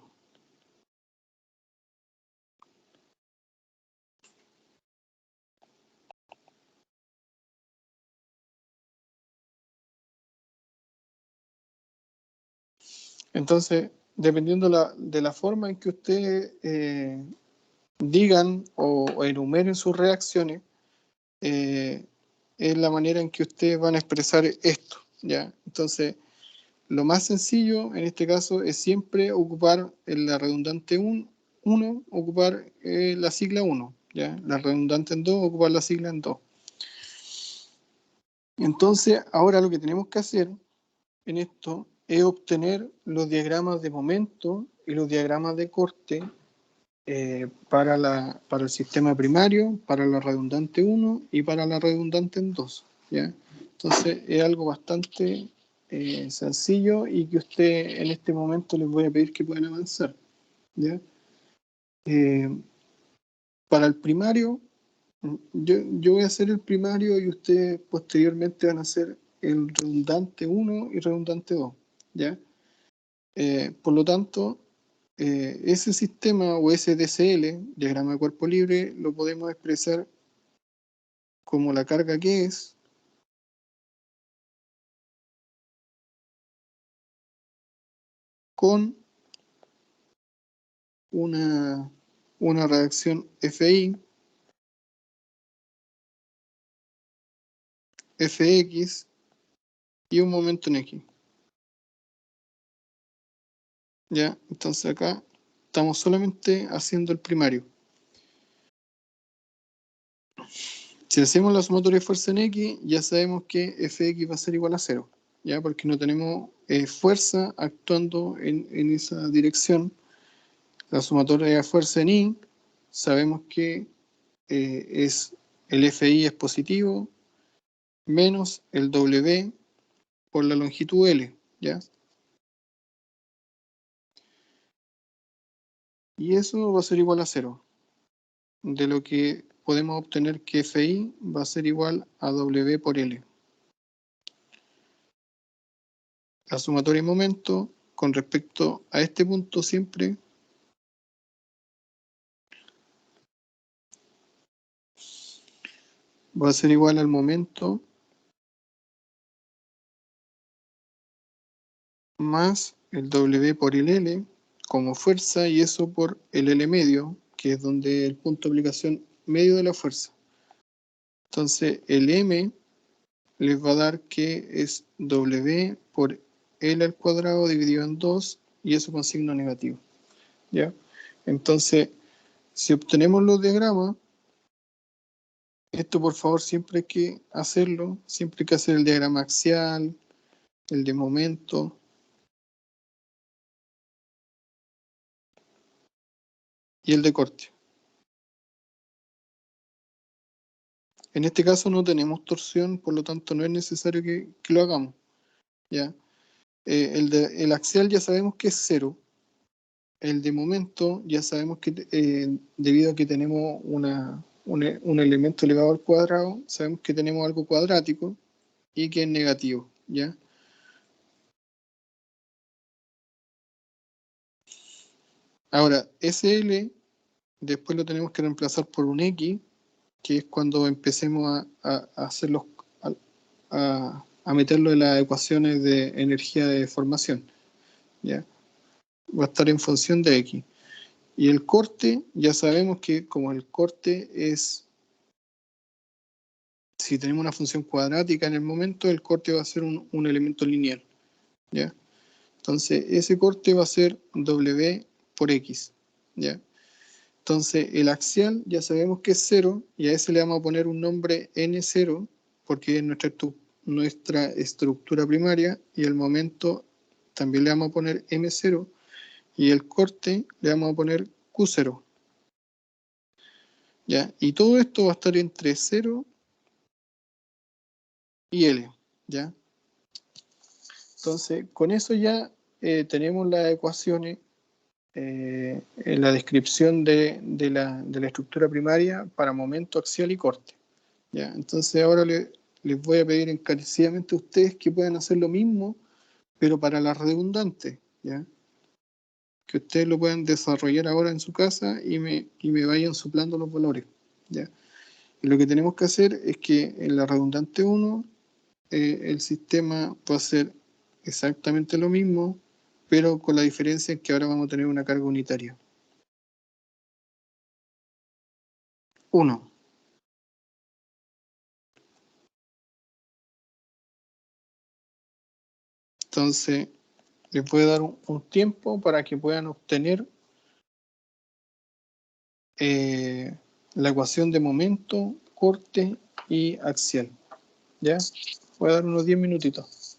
Entonces, dependiendo de la forma en que ustedes digan o enumeren sus reacciones, es la manera en que ustedes van a expresar esto, ¿ya? Entonces, lo más sencillo en este caso es siempre ocupar en la redundante 1, ocupar la sigla 1, ¿ya? La redundante en 2, ocupar la sigla en 2. Entonces, ahora lo que tenemos que hacer en esto es obtener los diagramas de momento y los diagramas de corte para el sistema primario, para la redundante 1 y para la redundante en 2, ¿ya? Entonces es algo bastante sencillo y que usted en este momento les voy a pedir que puedan avanzar, ¿ya? Para el primario, yo voy a hacer el primario y ustedes posteriormente van a hacer el redundante 1 y redundante 2, ¿ya? Por lo tanto, ese sistema o ese DCL, diagrama de cuerpo libre, lo podemos expresar como la carga que es con una reacción FI, Fx y un momento en X. ¿Ya? Entonces acá estamos solamente haciendo el primario. Si hacemos la sumatoria de fuerza en X, ya sabemos que Fx va a ser igual a 0, ¿ya? Porque no tenemos fuerza actuando en esa dirección. La sumatoria de fuerza en Y, sabemos que es el FI es positivo, menos el W por la longitud L, ¿ya? Y eso va a ser igual a 0, de lo que podemos obtener que FI va a ser igual a W por L. La sumatoria de momento con respecto a este punto siempre va a ser igual al momento más el W por el L como fuerza y eso por el L medio, que es donde el punto de aplicación medio de la fuerza. Entonces el M les va a dar que es W por L al cuadrado dividido en 2 y eso con signo negativo, ¿ya? Entonces, si obtenemos los diagramas, esto por favor siempre hay que hacerlo, siempre hay que hacer el diagrama axial, el de momento, y el de corte. En este caso no tenemos torsión, por lo tanto no es necesario que lo hagamos, ¿ya? El axial ya sabemos que es 0. El de momento ya sabemos que debido a que tenemos un elemento elevado al cuadrado, sabemos que tenemos algo cuadrático y que es negativo, ¿ya? Ahora, SL después lo tenemos que reemplazar por un X, que es cuando empecemos a hacerlos, a meterlo en las ecuaciones de energía de deformación, ¿ya? Va a estar en función de X. Y el corte, ya sabemos que como el corte es, si tenemos una función cuadrática en el momento, el corte va a ser un elemento lineal, ¿ya? Entonces, ese corte va a ser W por X, ¿ya? Entonces, el axial ya sabemos que es 0 y a ese le vamos a poner un nombre N0 porque es nuestra estructura primaria y el momento también le vamos a poner M0 y el corte le vamos a poner Q0, ¿ya? Y todo esto va a estar entre 0 y L, ¿ya? Entonces, con eso ya tenemos las ecuaciones en la descripción de la estructura primaria para momento axial y corte, ¿ya? Entonces ahora les voy a pedir encarecidamente a ustedes que puedan hacer lo mismo, pero para las redundantes, ¿ya? Que ustedes lo puedan desarrollar ahora en su casa y me vayan soplando los valores, ¿ya? Y lo que tenemos que hacer es que en la redundante 1 el sistema va a ser exactamente lo mismo, pero con la diferencia en que ahora vamos a tener una carga unitaria. 1. Entonces, les voy a dar un tiempo para que puedan obtener la ecuación de momento, corte y axial. ¿Ya? Voy a dar unos 10 minutitos.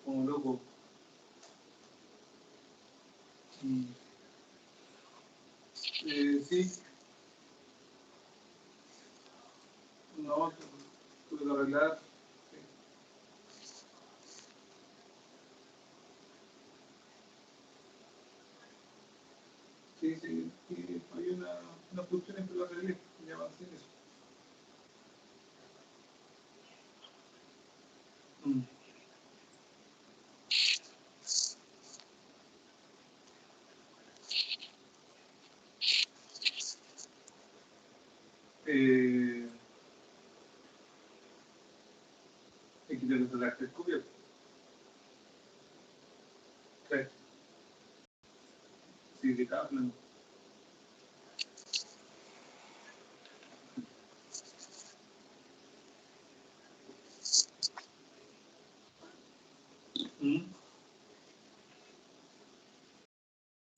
Como loco. Sí. No, tuve que arreglar. Sí, sí, sí, hay una función entre las reglas que se llama así eso. Hay que tener las tres copias. Tres. Sí, de cada plano.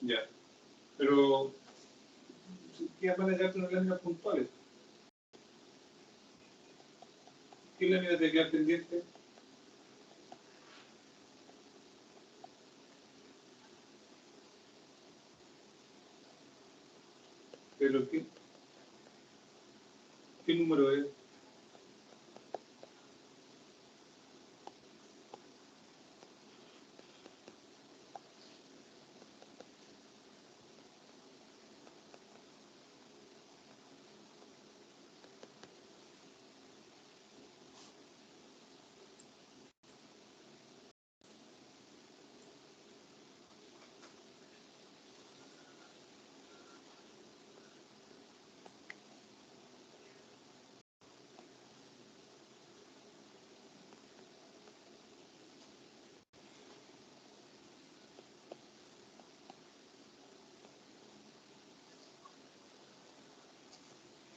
Ya. Pero, ¿qué van a llegar con las láminas puntuales? ¿Qué láminas te quedan pendientes? ¿Pero qué número es?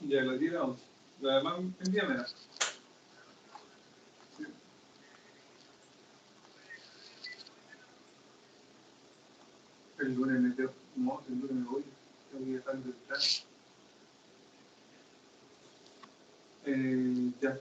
Ya, la 10 a 11. La demás envíamela. Sí. El lunes me quedo. No, el lunes me voy. Tengo que dejar de estar. Ya.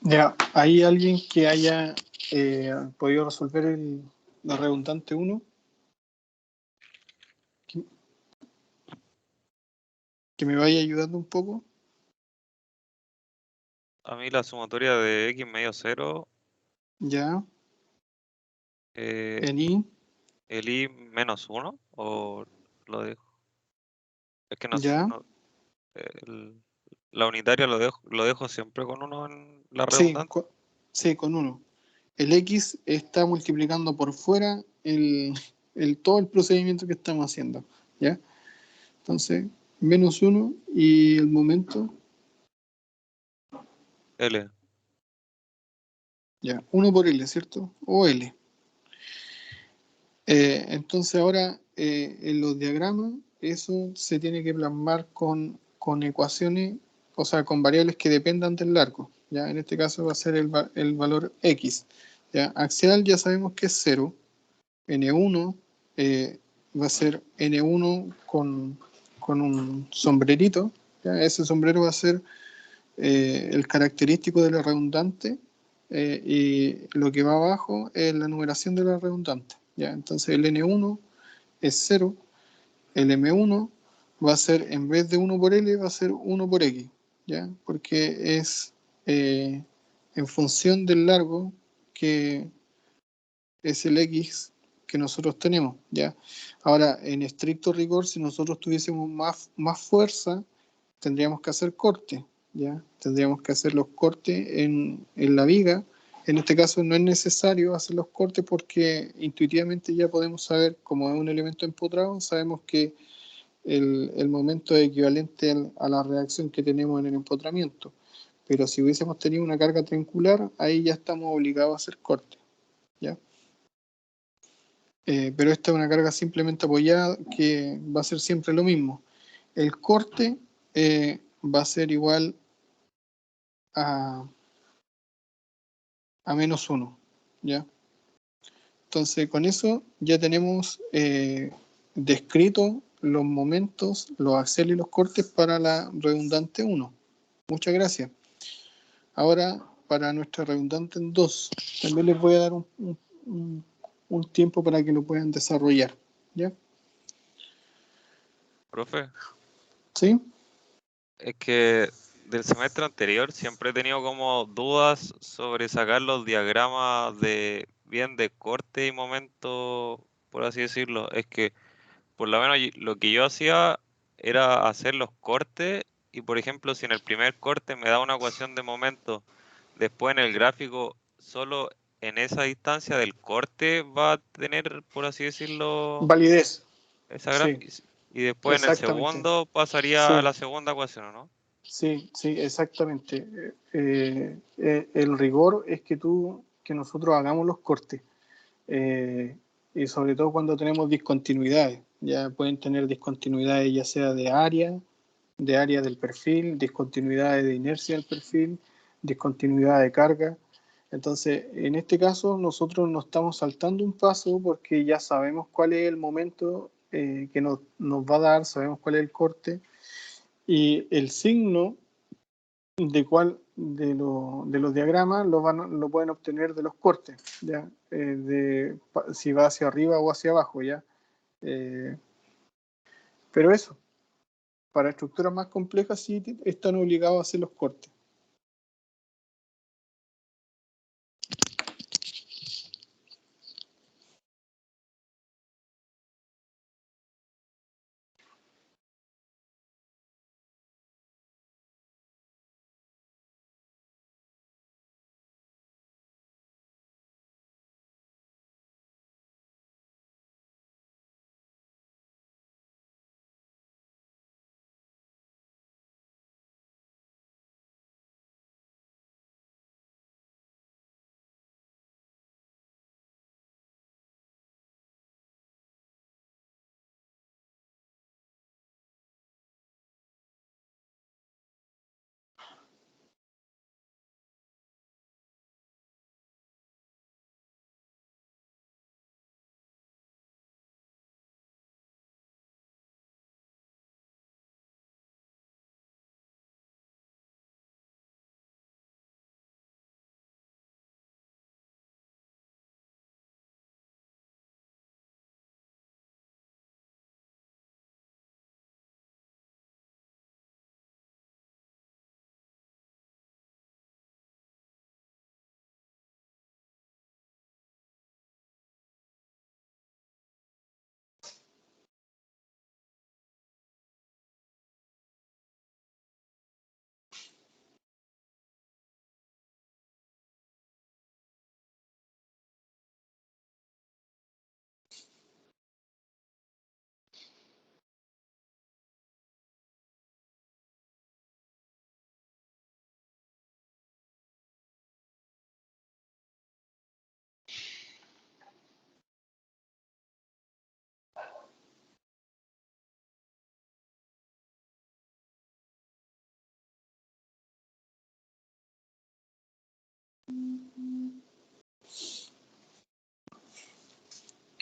Ya, ¿hay alguien que haya podido resolver la redundante 1? Que me vaya ayudando un poco. A mí la sumatoria de x medio 0, Ya, el en I, i menos 1, o lo dejo. Es que no, ya. la unitaria lo dejo siempre con 1 en la Sí, redundante. sí, con 1. El X está multiplicando por fuera todo el procedimiento que estamos haciendo. ¿Ya? Entonces, menos 1 y el momento, L. ya, 1 por L, ¿cierto? O L. Entonces ahora en los diagramas eso se tiene que plasmar con ecuaciones, o sea, con variables que dependan del largo. ¿Ya? En este caso va a ser el valor X. ¿Ya? Axial ya sabemos que es 0. N1 va a ser N1 con un sombrerito, ¿ya? Ese sombrero va a ser el característico de la redundante, y lo que va abajo es la numeración de la redundante, ¿ya? Entonces el N1 es 0, el M1 va a ser, en vez de 1 por L, va a ser 1 por X, ¿ya? Porque es en función del largo que es el X que nosotros tenemos, ¿ya? Ahora, en estricto rigor, si nosotros tuviésemos más fuerza, tendríamos que hacer corte, ¿ya? Tendríamos que hacer los cortes en la viga. En este caso no es necesario hacer los cortes porque intuitivamente ya podemos saber, como es un elemento empotrado, sabemos que el momento es equivalente a la reacción que tenemos en el empotramiento. Pero si hubiésemos tenido una carga triangular, ahí ya estamos obligados a hacer corte, ¿ya? Pero esta es una carga simplemente apoyada que va a ser siempre lo mismo. El corte va a ser igual a -1, ¿ya? Entonces con eso ya tenemos descrito los momentos, los axeles y los cortes para la redundante 1. Muchas gracias. Ahora para nuestra redundante en 2, también les voy a dar un tiempo para que lo puedan desarrollar, ¿ya? Profe, ¿Sí? es que del semestre anterior siempre he tenido como dudas sobre sacar los diagramas de bien de corte y momento, por así decirlo. Es que por lo menos lo que yo hacía era hacer los cortes y por ejemplo si en el primer corte me da una ecuación de momento, después en el gráfico solo en esa distancia del corte va a tener, por así decirlo, Validez. esa Sí, gráfica y después en el exactamente. segundo pasaría a Sí, la segunda ecuación, ¿o no? sí, sí, exactamente. El rigor es que nosotros hagamos los cortes. eh, y sobre todo cuando tenemos discontinuidades. Ya pueden tener discontinuidades ya sea de área del perfil, discontinuidades de inercia del perfil, discontinuidad de carga. Entonces, en este caso, nosotros nos estamos saltando un paso porque ya sabemos cuál es el momento que nos va a dar, sabemos cuál es el corte y el signo de los diagramas lo pueden obtener de los cortes, ¿ya? Si va hacia arriba o hacia abajo, ¿ya? Eh, pero eso, para estructuras más complejas sí están obligados a hacer los cortes.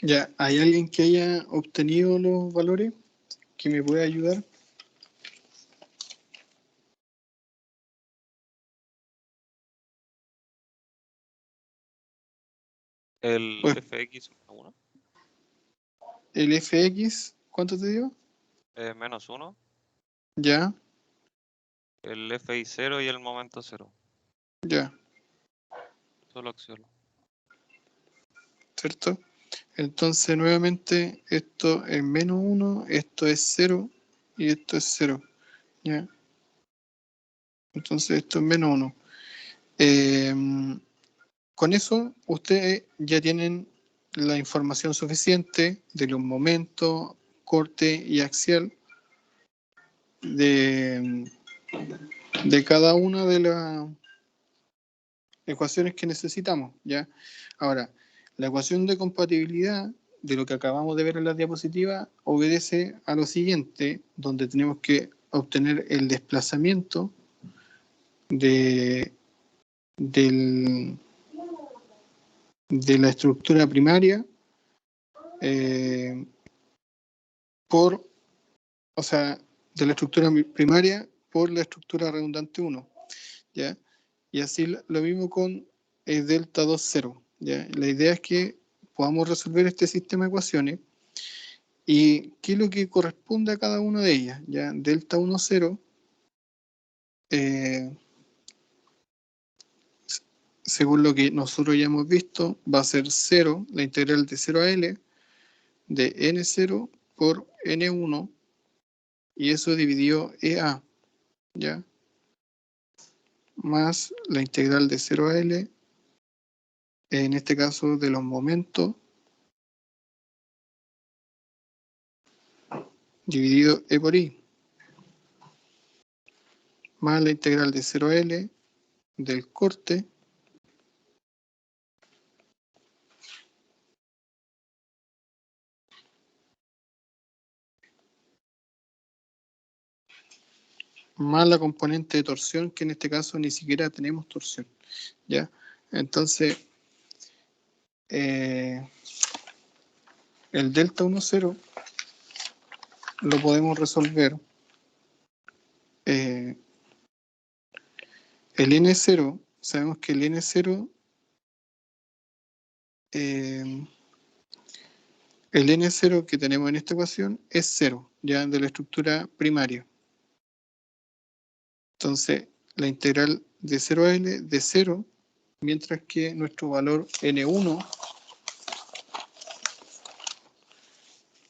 Ya, ¿hay alguien que haya obtenido los valores que me pueda ayudar? El Pues, fx 1 el fx, ¿cuánto te dio? menos 1, Ya, el fi 0 y el momento 0. ya, Solo axiolo. ¿cierto? Entonces, nuevamente, esto es menos 1, esto es 0 y esto es 0. ¿Ya? Entonces, esto es menos 1. Con eso, ustedes ya tienen la información suficiente de los momentos, corte y axial de, de cada una de las ecuaciones que necesitamos, ¿ya? Ahora, la ecuación de compatibilidad de lo que acabamos de ver en la diapositiva obedece a lo siguiente, donde tenemos que obtener el desplazamiento de, del, de la estructura primaria por, o sea, de la estructura primaria por la estructura redundante 1, ¿ya? Y así lo mismo con delta 2, 0, ¿ya? La idea es que podamos resolver este sistema de ecuaciones y qué es lo que corresponde a cada una de ellas, ¿ya? Delta 1, 0, según lo que nosotros ya hemos visto, va a ser 0, la integral de 0 a L, de N0 por N1, y eso dividió EA, ¿ya? Más la integral de 0 a L, en este caso de los momentos, dividido E por I, más la integral de 0 a L del corte, más la componente de torsión, que en este caso ni siquiera tenemos torsión, ¿ya? Entonces, el delta 1,0 lo podemos resolver. El N0, sabemos que el N0, el N0 que tenemos en esta ecuación es 0, ya de la estructura primaria. Entonces, la integral de 0 a L de 0, mientras que nuestro valor N1,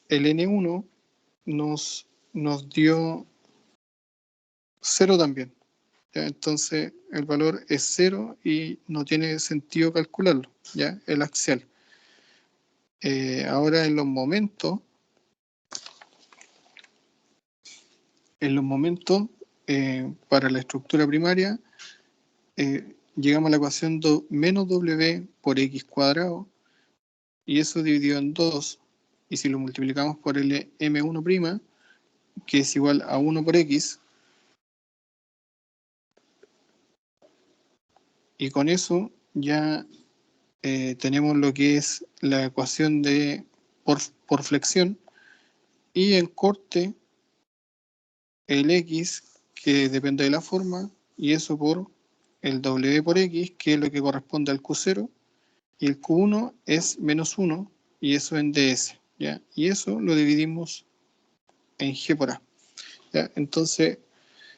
el N1 nos dio 0 también. ¿Ya? Entonces, el valor es 0 y no tiene sentido calcularlo, ¿ya? El axial. Ahora en los momentos, para la estructura primaria, llegamos a la ecuación menos W por X cuadrado, y eso dividido en 2, y si lo multiplicamos por el M1', que es igual a 1 por X, y con eso ya tenemos lo que es la ecuación de por flexión, y en corte el X, que depende de la forma, y eso por el W por X, que es lo que corresponde al Q0, y el Q1 es menos 1, y eso en DS, ¿ya? Y eso lo dividimos en G por A, ¿ya? Entonces,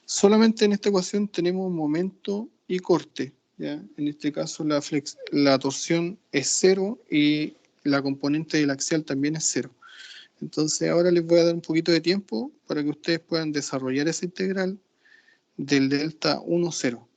solamente en esta ecuación tenemos momento y corte, ¿ya? En este caso la torsión es 0 y la componente del axial también es 0. Entonces ahora les voy a dar un poquito de tiempo para que ustedes puedan desarrollar esa integral del delta 1, 0.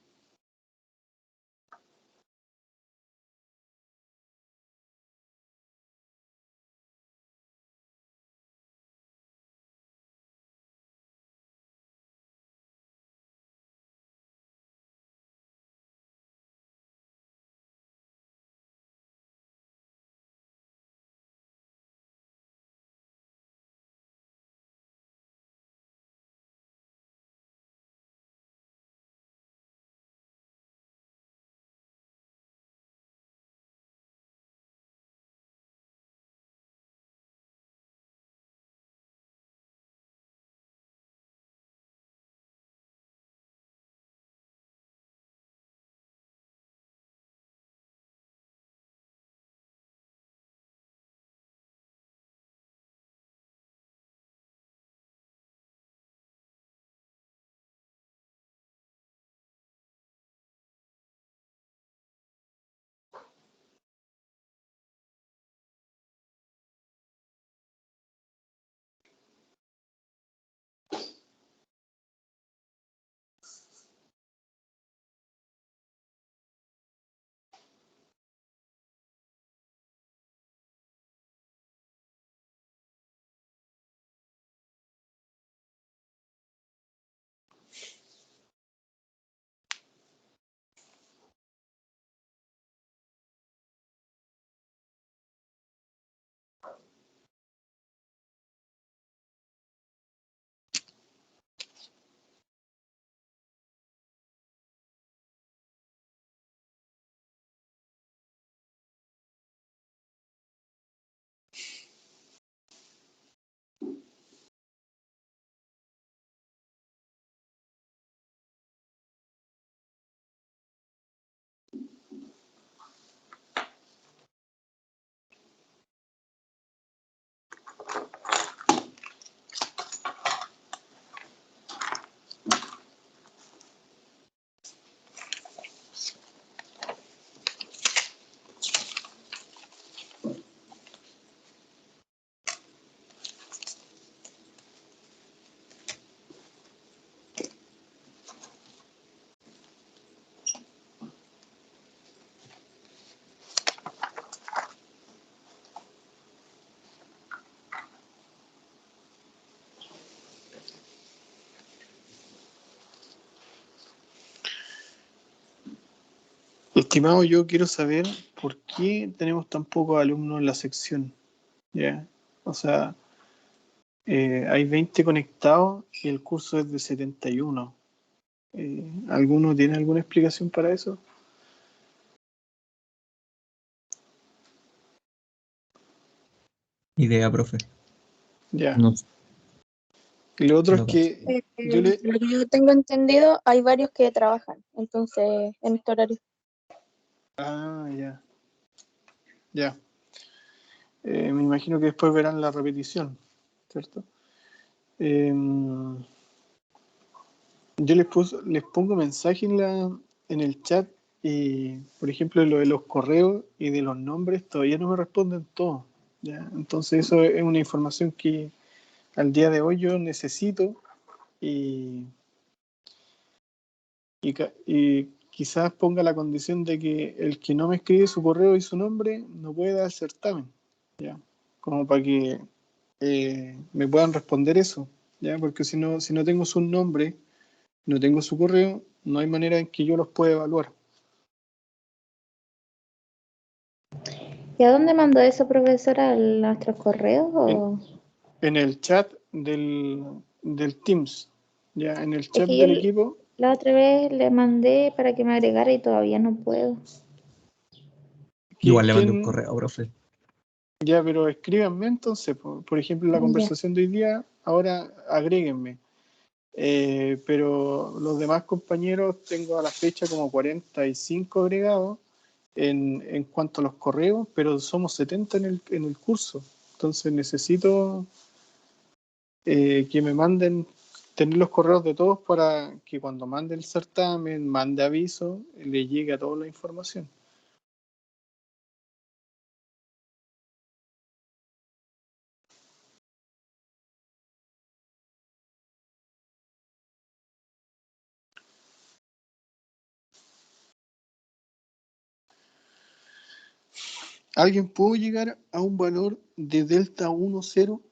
Estimado, yo quiero saber por qué tenemos tan pocos alumnos en la sección. ¿Ya? O sea, hay 20 conectados y el curso es de 71. ¿Alguno tiene alguna explicación para eso? Idea, profe. Ya. No, Y lo otro es no que yo le... Lo que yo tengo entendido, hay varios que trabajan, entonces, en este horario. Ah, ya. Ya. Me imagino que después verán la repetición, ¿cierto? Yo les pongo mensaje en el chat y, por ejemplo, lo de los correos y de los nombres todavía no me responden todos. ¿Ya? Entonces eso es una información que al día de hoy yo necesito y, y quizás ponga la condición de que el que no me escribe su correo y su nombre no puede dar certamen, ¿ya? Como para que me puedan responder eso, ¿ya? Porque si no tengo su nombre, no tengo su correo, no hay manera en que yo los pueda evaluar. ¿Y a dónde mandó eso, profesora? ¿A nuestros correos o...? En el chat del Teams, ¿ya? En el Es chat que del yo equipo. la otra vez le mandé para que me agregara y todavía no puedo. Igual le mandé un ¿Quién? correo, profe. Ya, pero escríbanme entonces, por ejemplo, la Ya. conversación de hoy día, ahora agréguenme. Pero los demás compañeros tengo a la fecha como 45 agregados en cuanto a los correos, pero somos 70 en el curso. Entonces necesito que me manden, tener los correos de todos para que cuando mande el certamen, mande aviso, le llegue a toda la información. ¿Alguien pudo llegar a un valor de delta 1,0?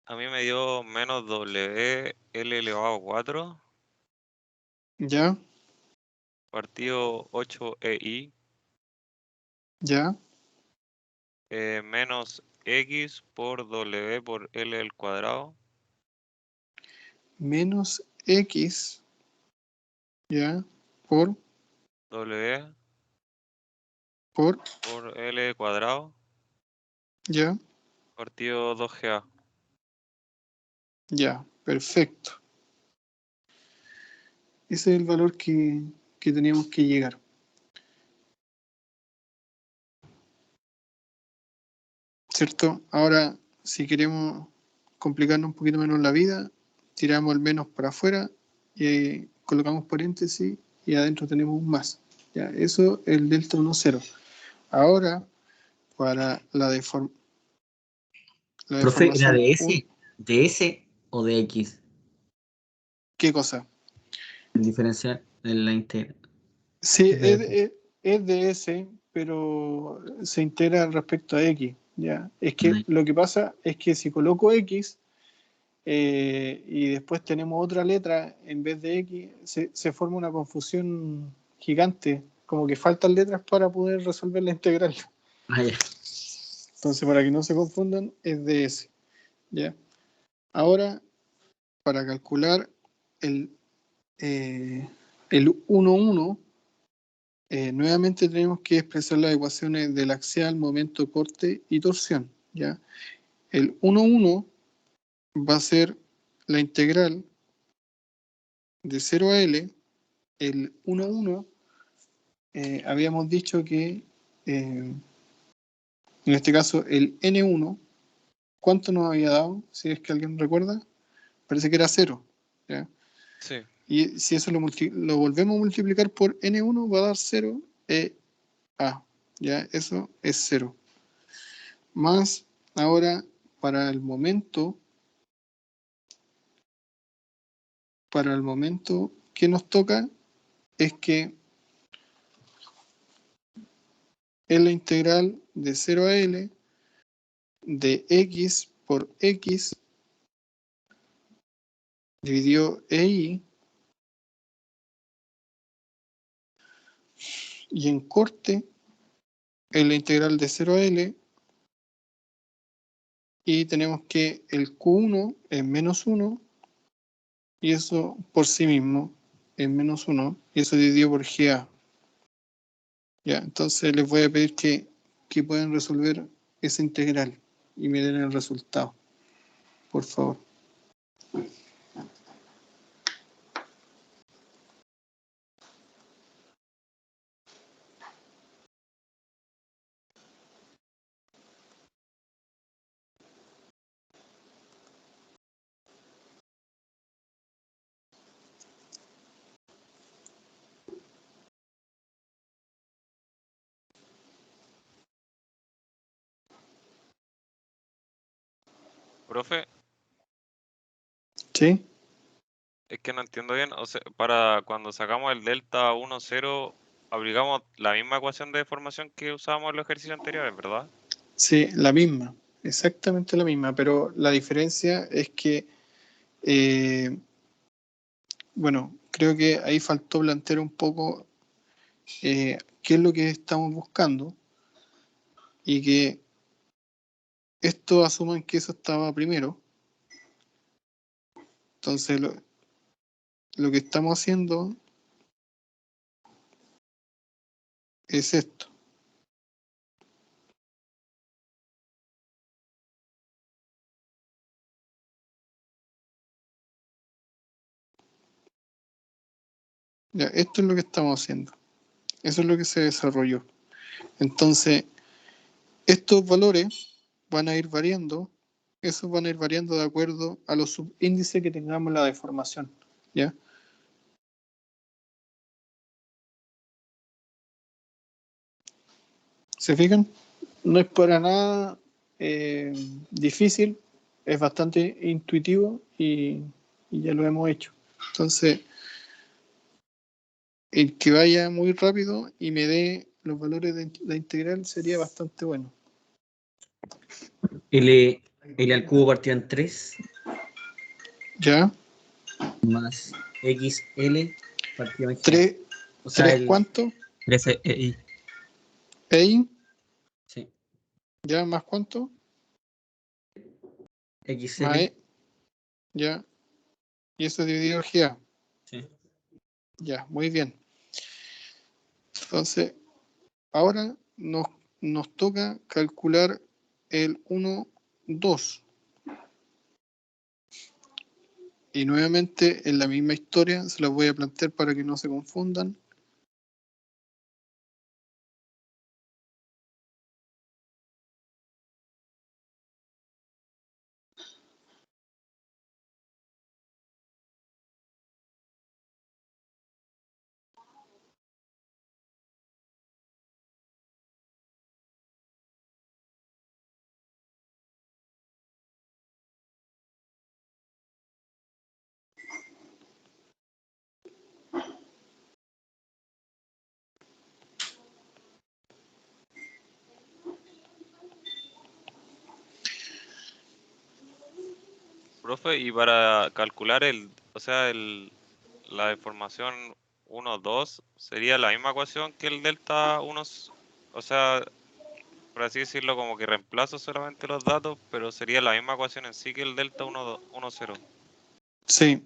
A mí me dio menos W L elevado a 4 ¿Ya? partido 8 EI ¿Ya? menos X por W por L al cuadrado Menos X, ¿ya? Por W por, por L cuadrado ¿ya? partido 2GA. Ya, perfecto. Ese es el valor que teníamos que llegar. ¿Cierto? Ahora, si queremos complicarnos un poquito menos la vida, tiramos el menos para afuera y colocamos paréntesis y adentro tenemos un más. Ya, eso es el delta 1,0. Ahora, para la Profe, ¿era deformación de 1, S? ¿De S o de X? ¿qué cosa? El diferencial en la integral. Sí, de- es de S, pero se integra respecto a X. Ya. Es que lo que pasa es que si coloco X y después tenemos otra letra en vez de X, se forma una confusión gigante, como que faltan letras para poder resolver la integral. Ah, ya. Entonces, para que no se confundan, es de S. ¿Ya? Ahora, para calcular el, el 1,1, nuevamente tenemos que expresar las ecuaciones del axial, momento, corte y torsión. ¿Ya? El 1,1 va a ser la integral de 0 a L. El 1,1 habíamos dicho que en este caso el N1, ¿cuánto nos había dado? Si es que alguien recuerda, parece que era 0. ¿Ya? Sí. Y si eso lo volvemos a multiplicar por N1 va a dar 0 EA. ¿Ya? Eso es 0. Más ahora para el momento que nos toca es que es la integral de 0 a L de X por X dividido EI, y en corte es la integral de 0 a L, y tenemos que el Q1 es menos 1, y eso por sí mismo es menos 1, y eso dividido por GA. Ya, entonces les voy a pedir que puedan resolver esa integral y me den el resultado, por favor. Profe, ¿Sí? es que no entiendo bien. O sea, para cuando sacamos el delta 1, 0, aplicamos la misma ecuación de deformación que usábamos en los ejercicios anteriores, ¿verdad? Sí, la misma, exactamente la misma, pero la diferencia es que, bueno, creo que ahí faltó plantear un poco qué es lo que estamos buscando y que esto asuman que eso estaba primero. Entonces, lo que estamos haciendo es esto. Ya, esto es lo que estamos haciendo. Eso es lo que se desarrolló. Entonces, estos valores van a ir variando, esos van a ir variando de acuerdo a los subíndices que tengamos en la deformación, ¿ya? ¿Se fijan? No es para nada difícil, es bastante intuitivo y ya lo hemos hecho. Entonces, el que vaya muy rápido y me dé los valores de la integral sería bastante bueno. L al cubo partido en 3 ¿Ya? más XL partido en G. ¿Tres, O sea, tres cuánto? 13 EI. ¿Ey? Sí, ¿Ya? ¿Más cuánto? XL. Más E. ¿Ya? Y eso dividido GA. Sí. Ya, muy bien. Entonces, ahora nos toca calcular el 1, 2. Y nuevamente en la misma historia se las voy a plantear para que no se confundan. Profe, y para calcular la deformación 1, 2, sería la misma ecuación que el delta 1, o sea, por así decirlo, como que reemplazo solamente los datos, pero sería la misma ecuación en sí que el delta 1, 1, 0. Sí.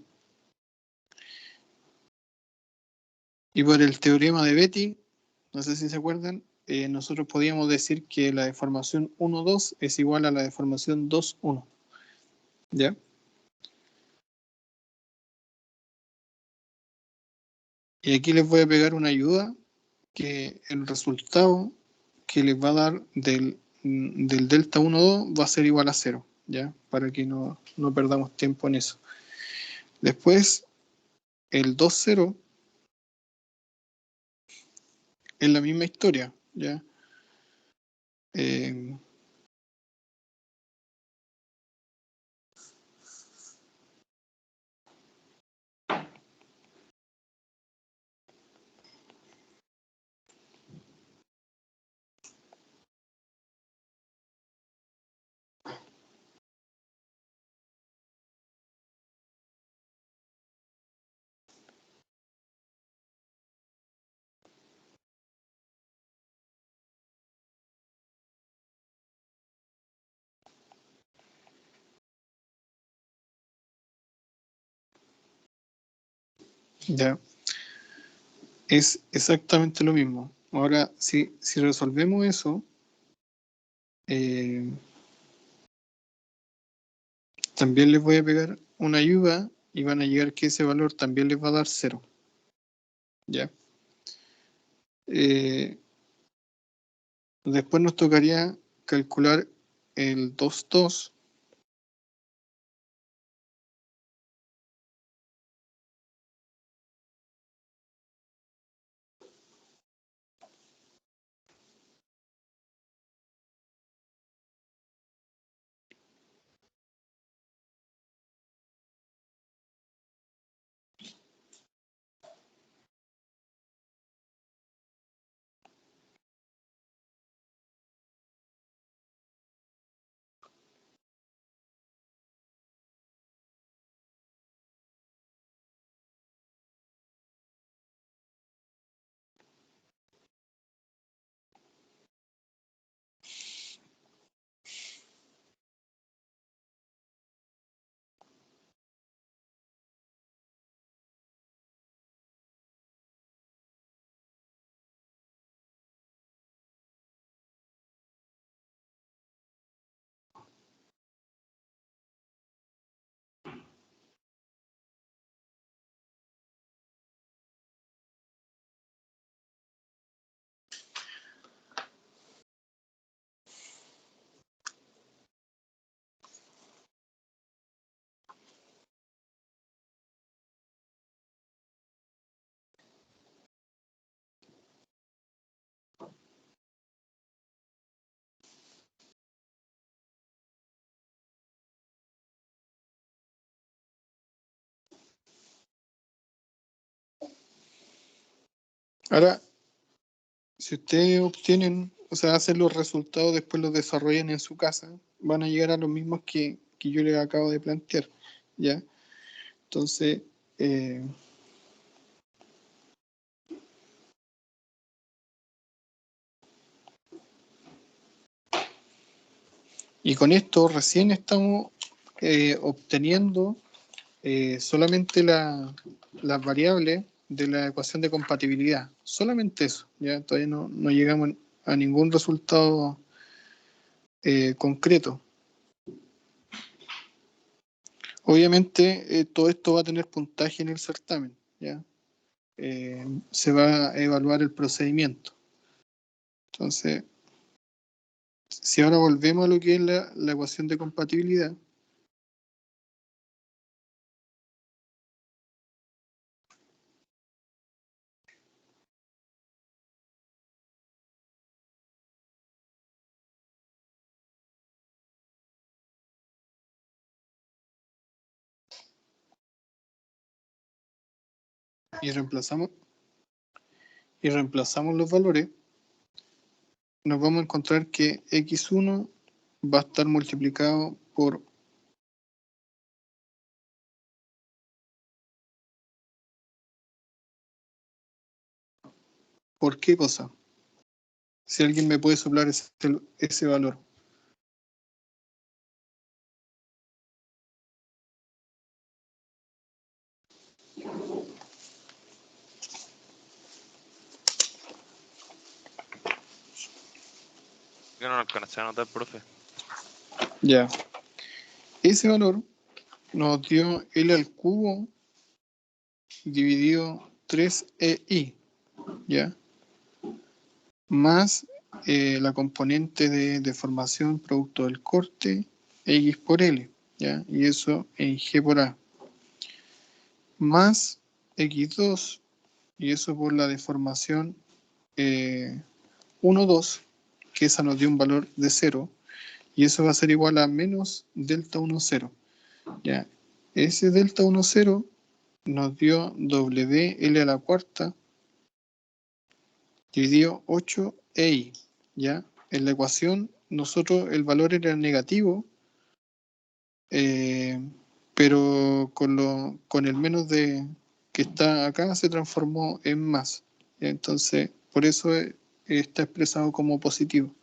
Y por el teorema de Betti, no sé si se acuerdan, nosotros podíamos decir que la deformación 1, 2 es igual a la deformación 2, 1. ¿Ya? Y aquí les voy a pegar una ayuda que el resultado que les va a dar del delta 1, 2 va a ser igual a 0, ¿ya? Para que no perdamos tiempo en eso. Después, el 2, 0 es la misma historia, ¿ya? Eh, Ya, es exactamente lo mismo. Ahora, si resolvemos eso, también les voy a pegar una ayuda y van a llegar que ese valor también les va a dar 0. ¿Ya? Después nos tocaría calcular el 2,2. Ahora, si ustedes obtienen, o sea, hacen los resultados, después los desarrollan en su casa, van a llegar a los mismos que yo les acabo de plantear, ¿ya? Entonces, y con esto recién estamos obteniendo solamente las variables de la ecuación de compatibilidad. Solamente eso, ¿ya? Todavía no llegamos a ningún resultado concreto. Obviamente, todo esto va a tener puntaje en el certamen, ¿ya? Se va a evaluar el procedimiento. Entonces, si ahora volvemos a lo que es la ecuación de compatibilidad, y reemplazamos los valores, nos vamos a encontrar que x1 va a estar multiplicado ¿por qué cosa? Si alguien me puede soplar ese valor. Yo no lo alcancé a anotar, profe. Ya. Ese valor nos dio L al cubo dividido 3EI, ¿ya? Más la componente de deformación producto del corte, X por L, ¿ya? Y eso en G por A. Más X2, y eso por la deformación 1, 2, que esa nos dio un valor de 0, y eso va a ser igual a menos delta 1, 0. ¿Ya? Ese delta 1, 0 nos dio WL a la cuarta dividido 8EI, ¿ya? En la ecuación, nosotros el valor era negativo, pero con el menos de que está acá se transformó en más. ¿Ya? Entonces, por eso está expresado como positivo.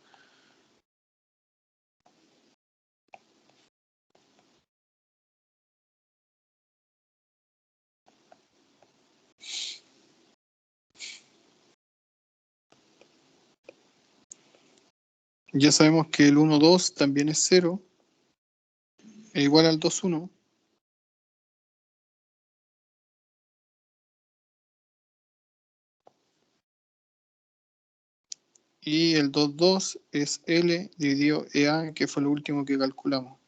Ya sabemos que el 1, 2 también es 0, es igual al 2, 1. Y el 2, 2 es L dividido EA, que fue lo último que calculamos.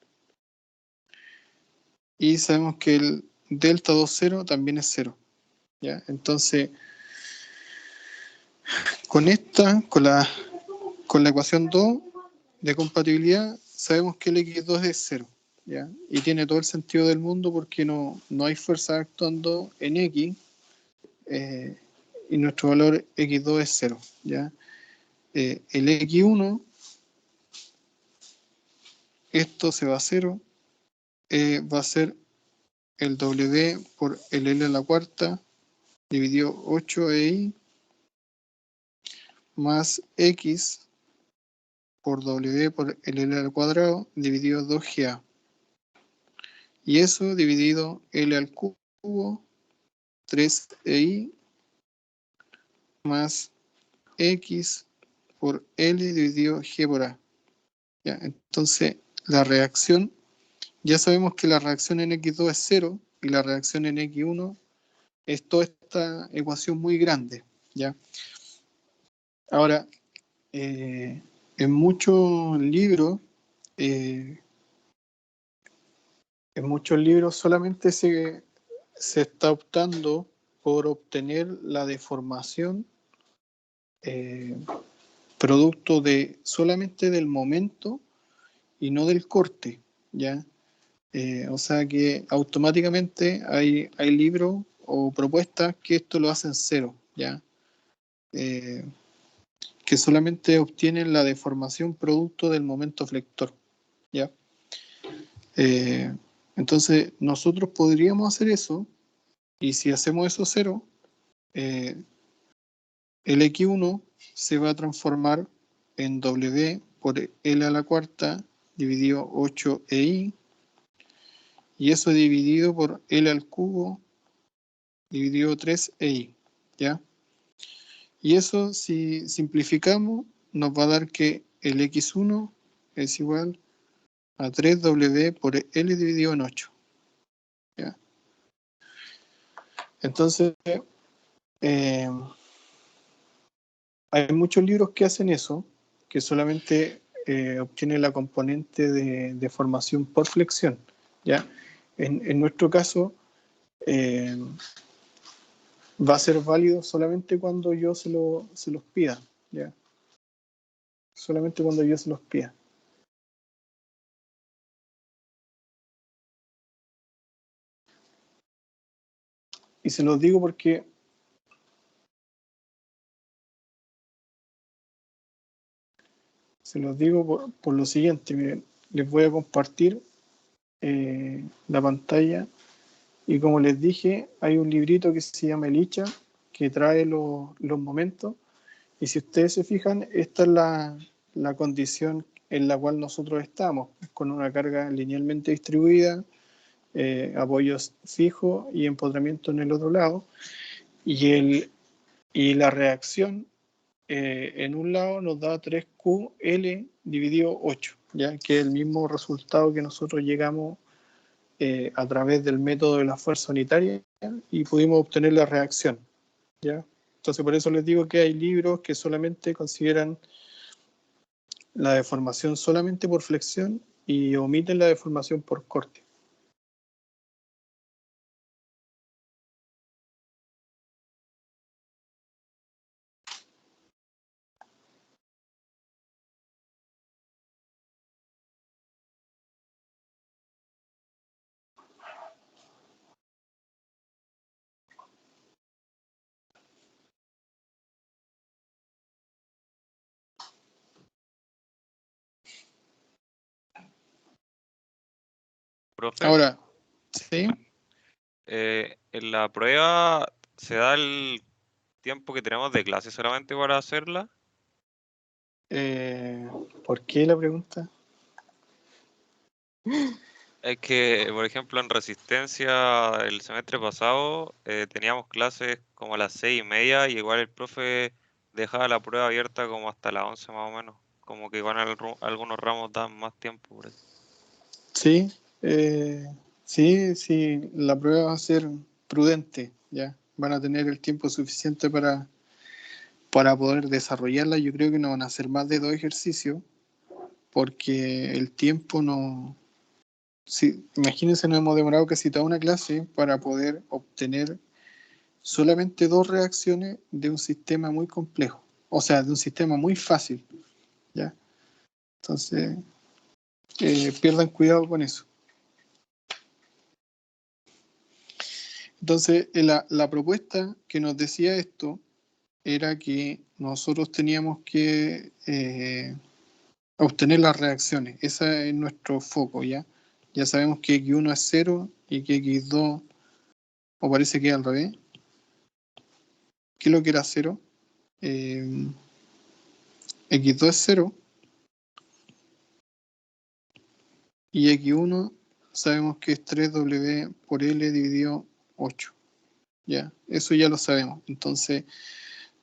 Y sabemos que el delta 2, 0 también es 0. ¿Ya? Entonces, con la ecuación 2 de compatibilidad, sabemos que el X2 es 0. ¿Ya? Y tiene todo el sentido del mundo porque no hay fuerza actuando en X y nuestro valor X2 es 0. ¿Ya? El X1, esto se va a 0, va a ser el W por el L a la cuarta dividido 8EI más X por W por el L al cuadrado dividido 2GA. Y eso dividido L al cubo 3EI más X por L dividido G por A. ¿Ya? Entonces, la reacción, ya sabemos que la reacción en X2 es 0 y la reacción en X1 es toda esta ecuación muy grande. ¿Ya? Ahora, en muchos libros solamente se está optando por obtener la deformación producto de solamente del momento y no del corte, ¿ya? O sea que automáticamente hay libros o propuestas que esto lo hacen 0, ¿ya? Que solamente obtienen la deformación producto del momento flector, ¿ya? Entonces nosotros podríamos hacer eso, y si hacemos eso 0, el X1 se va a transformar en W por L a la cuarta dividido 8EI, y eso dividido por L al cubo dividido 3EI, ¿ya? Y eso, si simplificamos, nos va a dar que el X1 es igual a 3W por L dividido en 8, ¿ya? Entonces, hay muchos libros que hacen eso, que solamente obtienen la componente de deformación por flexión, ¿ya? En nuestro caso, va a ser válido solamente cuando yo se los pida, ¿ya? Solamente cuando yo se los pida. Y se los digo porque por lo siguiente. Miren, les voy a compartir la pantalla, y como les dije, hay un librito que se llama Elicha, que trae los momentos, y si ustedes se fijan, esta es la condición en la cual nosotros estamos, con una carga linealmente distribuida, apoyos fijos y empotramiento en el otro lado, y la reacción en un lado nos da 3QL dividido 8, ¿ya? Que es el mismo resultado que nosotros llegamos a través del método de la fuerza unitaria, y pudimos obtener la reacción, ¿ya? Entonces, por eso les digo que hay libros que solamente consideran la deformación solamente por flexión y omiten la deformación por corte. Profe, Ahora, ¿sí? en la prueba se da el tiempo que tenemos de clase solamente para hacerla. ¿Por qué la pregunta? Es que, por ejemplo, en resistencia el semestre pasado teníamos clases como a las 6:30, y igual el profe dejaba la prueba abierta como hasta las 11 más o menos. como que igual algunos ramos dan más tiempo. Por eso. Sí, sí, la prueba va a ser prudente, ya. Van a tener el tiempo suficiente para poder desarrollarla. Yo creo que no van a hacer más de 2 ejercicios, porque el tiempo no... Sí, imagínense, nos hemos demorado casi toda una clase para poder obtener solamente 2 reacciones de un sistema muy complejo, o sea, de un sistema muy fácil, ¿ya? Entonces, pierdan cuidado con eso. Entonces, la propuesta que nos decía esto era que nosotros teníamos que obtener las reacciones. Ese es nuestro foco, ¿ya? Ya sabemos que X1 es 0 y que X2, o parece que es al revés. ¿Qué es lo que era 0? X2 es 0 y X1 sabemos que es 3W por L dividido 8. ¿Ya? Eso ya lo sabemos. Entonces,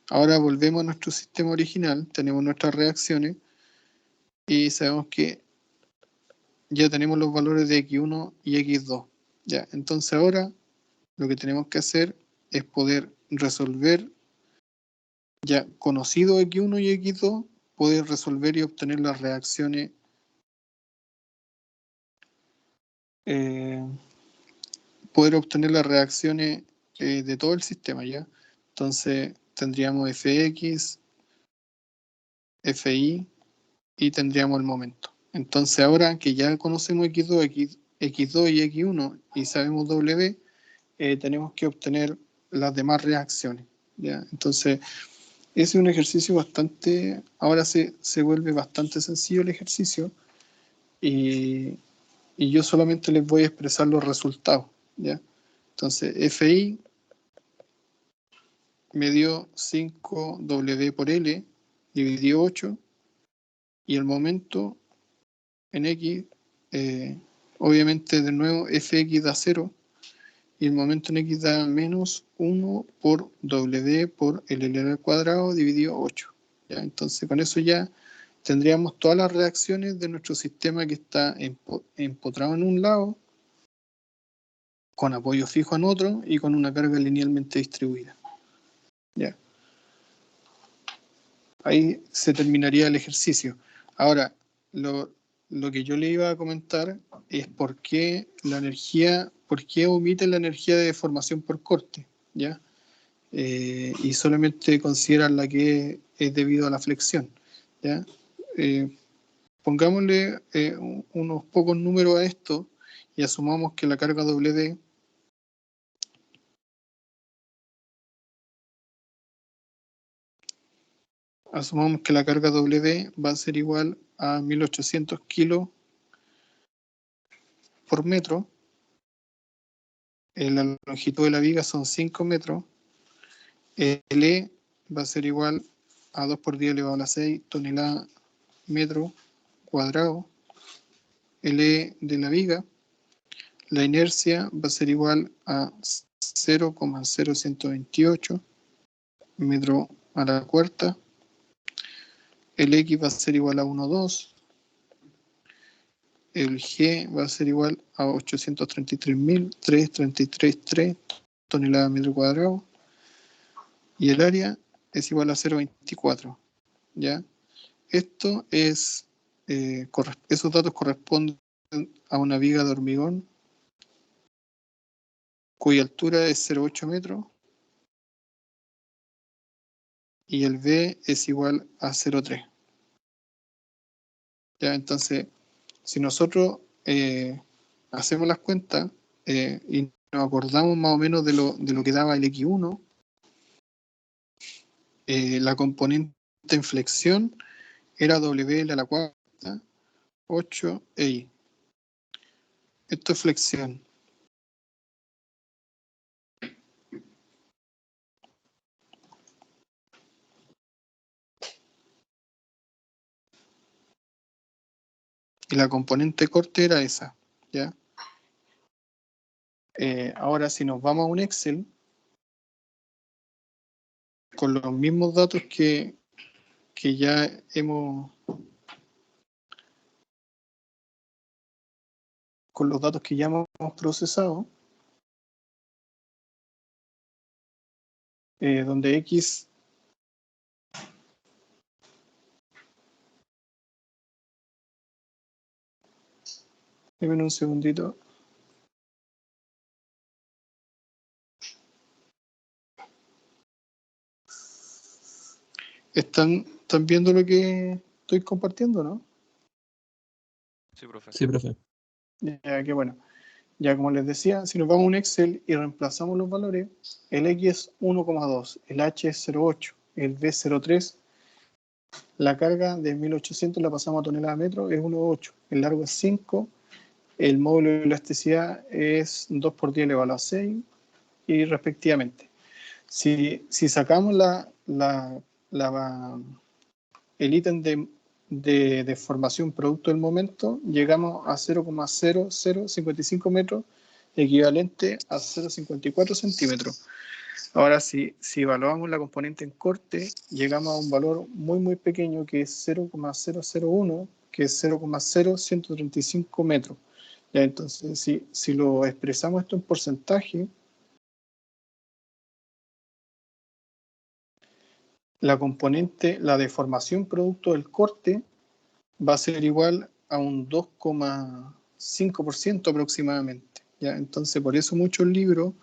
ahora volvemos a nuestro sistema original, tenemos nuestras reacciones y sabemos que ya tenemos los valores de X1 y X2. ¿Ya? Entonces ahora lo que tenemos que hacer es poder resolver, ya conocido X1 y X2, poder resolver y obtener las reacciones de todo el sistema, ¿ya? Entonces tendríamos Fx, Fi y tendríamos el momento. Entonces ahora que ya conocemos X2 y X1 y sabemos W, tenemos que obtener las demás reacciones, ¿ya? Entonces es un ejercicio bastante, ahora se vuelve bastante sencillo el ejercicio y yo solamente les voy a expresar los resultados, ¿ya? Entonces Fi me dio 5W por L dividido 8 y el momento en X, obviamente de nuevo Fx da 0 y el momento en X da menos 1 por W por L al cuadrado dividido 8. ¿Ya? Entonces con eso ya tendríamos todas las reacciones de nuestro sistema que está empotrado en un lado, con apoyo fijo en otro y con una carga linealmente distribuida. ¿Ya? Ahí se terminaría el ejercicio. Ahora, lo que yo le iba a comentar es por qué omite la energía de deformación por corte, ¿ya? Y solamente consideran la que es debido a la flexión, ¿ya? Pongámosle unos pocos números a esto y asumamos que la carga WD va a ser igual a 1800 kilos por metro. La longitud de la viga son 5 metros. El E va a ser igual a 2 por 10 elevado a la 6 toneladas metro cuadrado. El E de la viga, la inercia va a ser igual a 0,0128 metro a la cuarta. El X va a ser igual a 1,2. El G va a ser igual a 833.333 toneladas metro cuadrado. Y el área es igual a 0,24. ¿Ya? Esto es, esos datos corresponden a una viga de hormigón cuya altura es 0,8 metros y el B es igual a 0,3. ¿Ya? Entonces, si nosotros hacemos las cuentas y nos acordamos más o menos de lo que daba el X1, la componente en flexión era WL a la cuarta 8 EI. Esto es flexión. Y la componente corte era esa, ¿ya? Ahora, si nos vamos a un Excel, con los mismos datos que ya hemos con los datos que ya hemos procesado, donde X denme un segundito. ¿Están viendo lo que estoy compartiendo, no? Sí, profe. Sí, profe. Ya, qué bueno. Ya como les decía, si nos vamos a un Excel y reemplazamos los valores, el X es 1,2, el H es 0,8, el B 0,3, la carga de 1800 la pasamos a tonelada a metro, es 1,8, el largo es 5, el módulo de elasticidad es 2 por 10 elevado a 6 y respectivamente. Si sacamos el ítem de deformación producto del momento, llegamos a 0,0055 metros, equivalente a 0,54 centímetros. Ahora, si evaluamos la componente en corte, llegamos a un valor muy pequeño que es 0,001, que es 0,0135 metros. Ya, entonces, si lo expresamos esto en porcentaje, la componente, la deformación producto del corte va a ser igual a un 2,5% aproximadamente. ¿Ya? Entonces, por eso muchos libros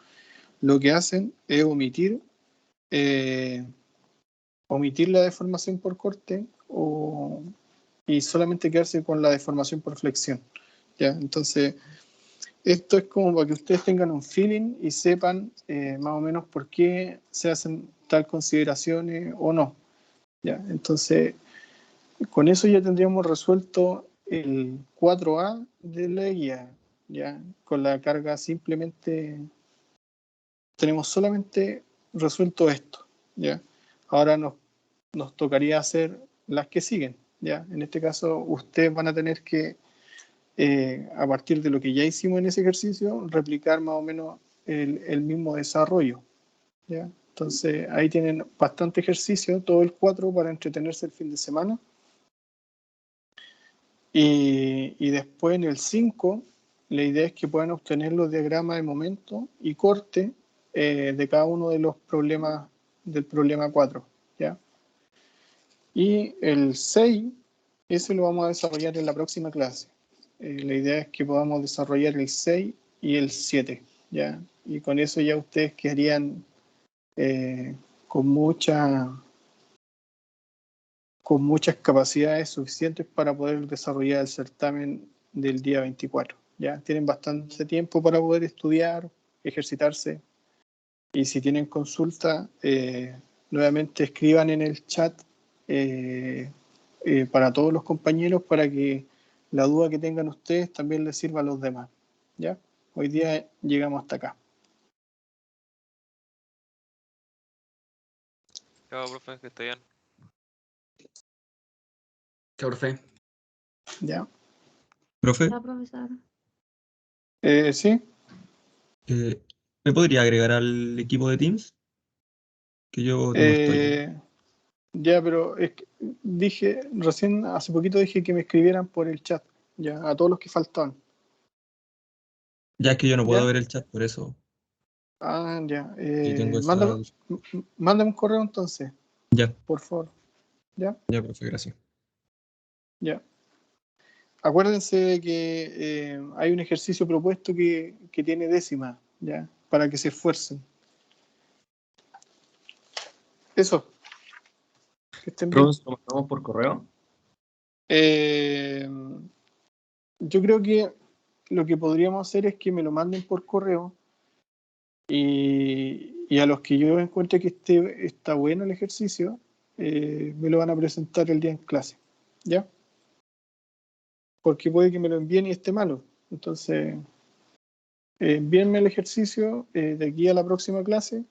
lo que hacen es omitir la deformación por corte y solamente quedarse con la deformación por flexión. ¿Ya? Entonces, esto es como para que ustedes tengan un feeling y sepan más o menos por qué se hacen tal consideraciones o no. ¿Ya? Entonces, con eso ya tendríamos resuelto el 4A de la guía. ¿Ya? Con la carga simplemente tenemos solamente resuelto esto. ¿Ya? Ahora nos tocaría hacer las que siguen. ¿Ya? En este caso, ustedes van a tener que, a partir de lo que ya hicimos en ese ejercicio, replicar más o menos el mismo desarrollo. ¿Ya? Entonces, ahí tienen bastante ejercicio, todo el 4 para entretenerse el fin de semana. Y después en el 5, la idea es que puedan obtener los diagramas de momento y corte de cada uno de los problemas del problema 4. ¿Ya? Y el 6, ese lo vamos a desarrollar en la próxima clase. La idea es que podamos desarrollar el 6 y el 7. ¿Ya? Y con eso ya ustedes quedarían con muchas capacidades suficientes para poder desarrollar el certamen del día 24. ¿Ya? Tienen bastante tiempo para poder estudiar, ejercitarse, y si tienen consulta, nuevamente escriban en el chat para todos los compañeros para que la duda que tengan ustedes también les sirva a los demás. ¿Ya? Hoy día llegamos hasta acá. Chao, profe, que esté bien. Chao, profe. ¿Ya? Profe, La profesora. ¿Sí? ¿me podría agregar al equipo de Teams? Que yo no estoy. Ya, pero es que recién hace poquito dije que me escribieran por el chat, ya, a todos los que faltaban. Ya es que yo no puedo ¿Ya? ver el chat, por eso. Ah, ya. Y tengo Mándame, esa. mándame un correo entonces, Ya, por favor. ¿Ya? ya, profe, gracias. Ya. Acuérdense de que hay un ejercicio propuesto que tiene décima, ¿ya? Para que se esfuercen. Eso, que estén bien. Profe, ¿lo mandamos por correo? Eh, yo creo que lo que podríamos hacer es que me lo manden por correo y a los que yo encuentre que está bueno el ejercicio, me lo van a presentar el día en clase, ¿ya? Porque puede que me lo envíen y esté malo. Entonces, envíenme el ejercicio de aquí a la próxima clase,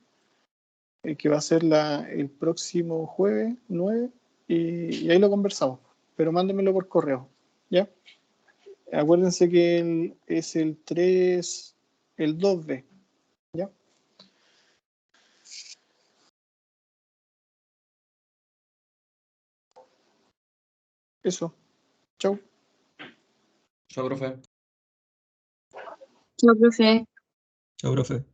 que va a ser el próximo jueves 9, y ahí lo conversamos. Pero mándenmelo por correo, ¿ya? Acuérdense que es el 3, el 2B, ¿ya? Eso. Chau. Chao, profe. Chao, profe. Chao, profe.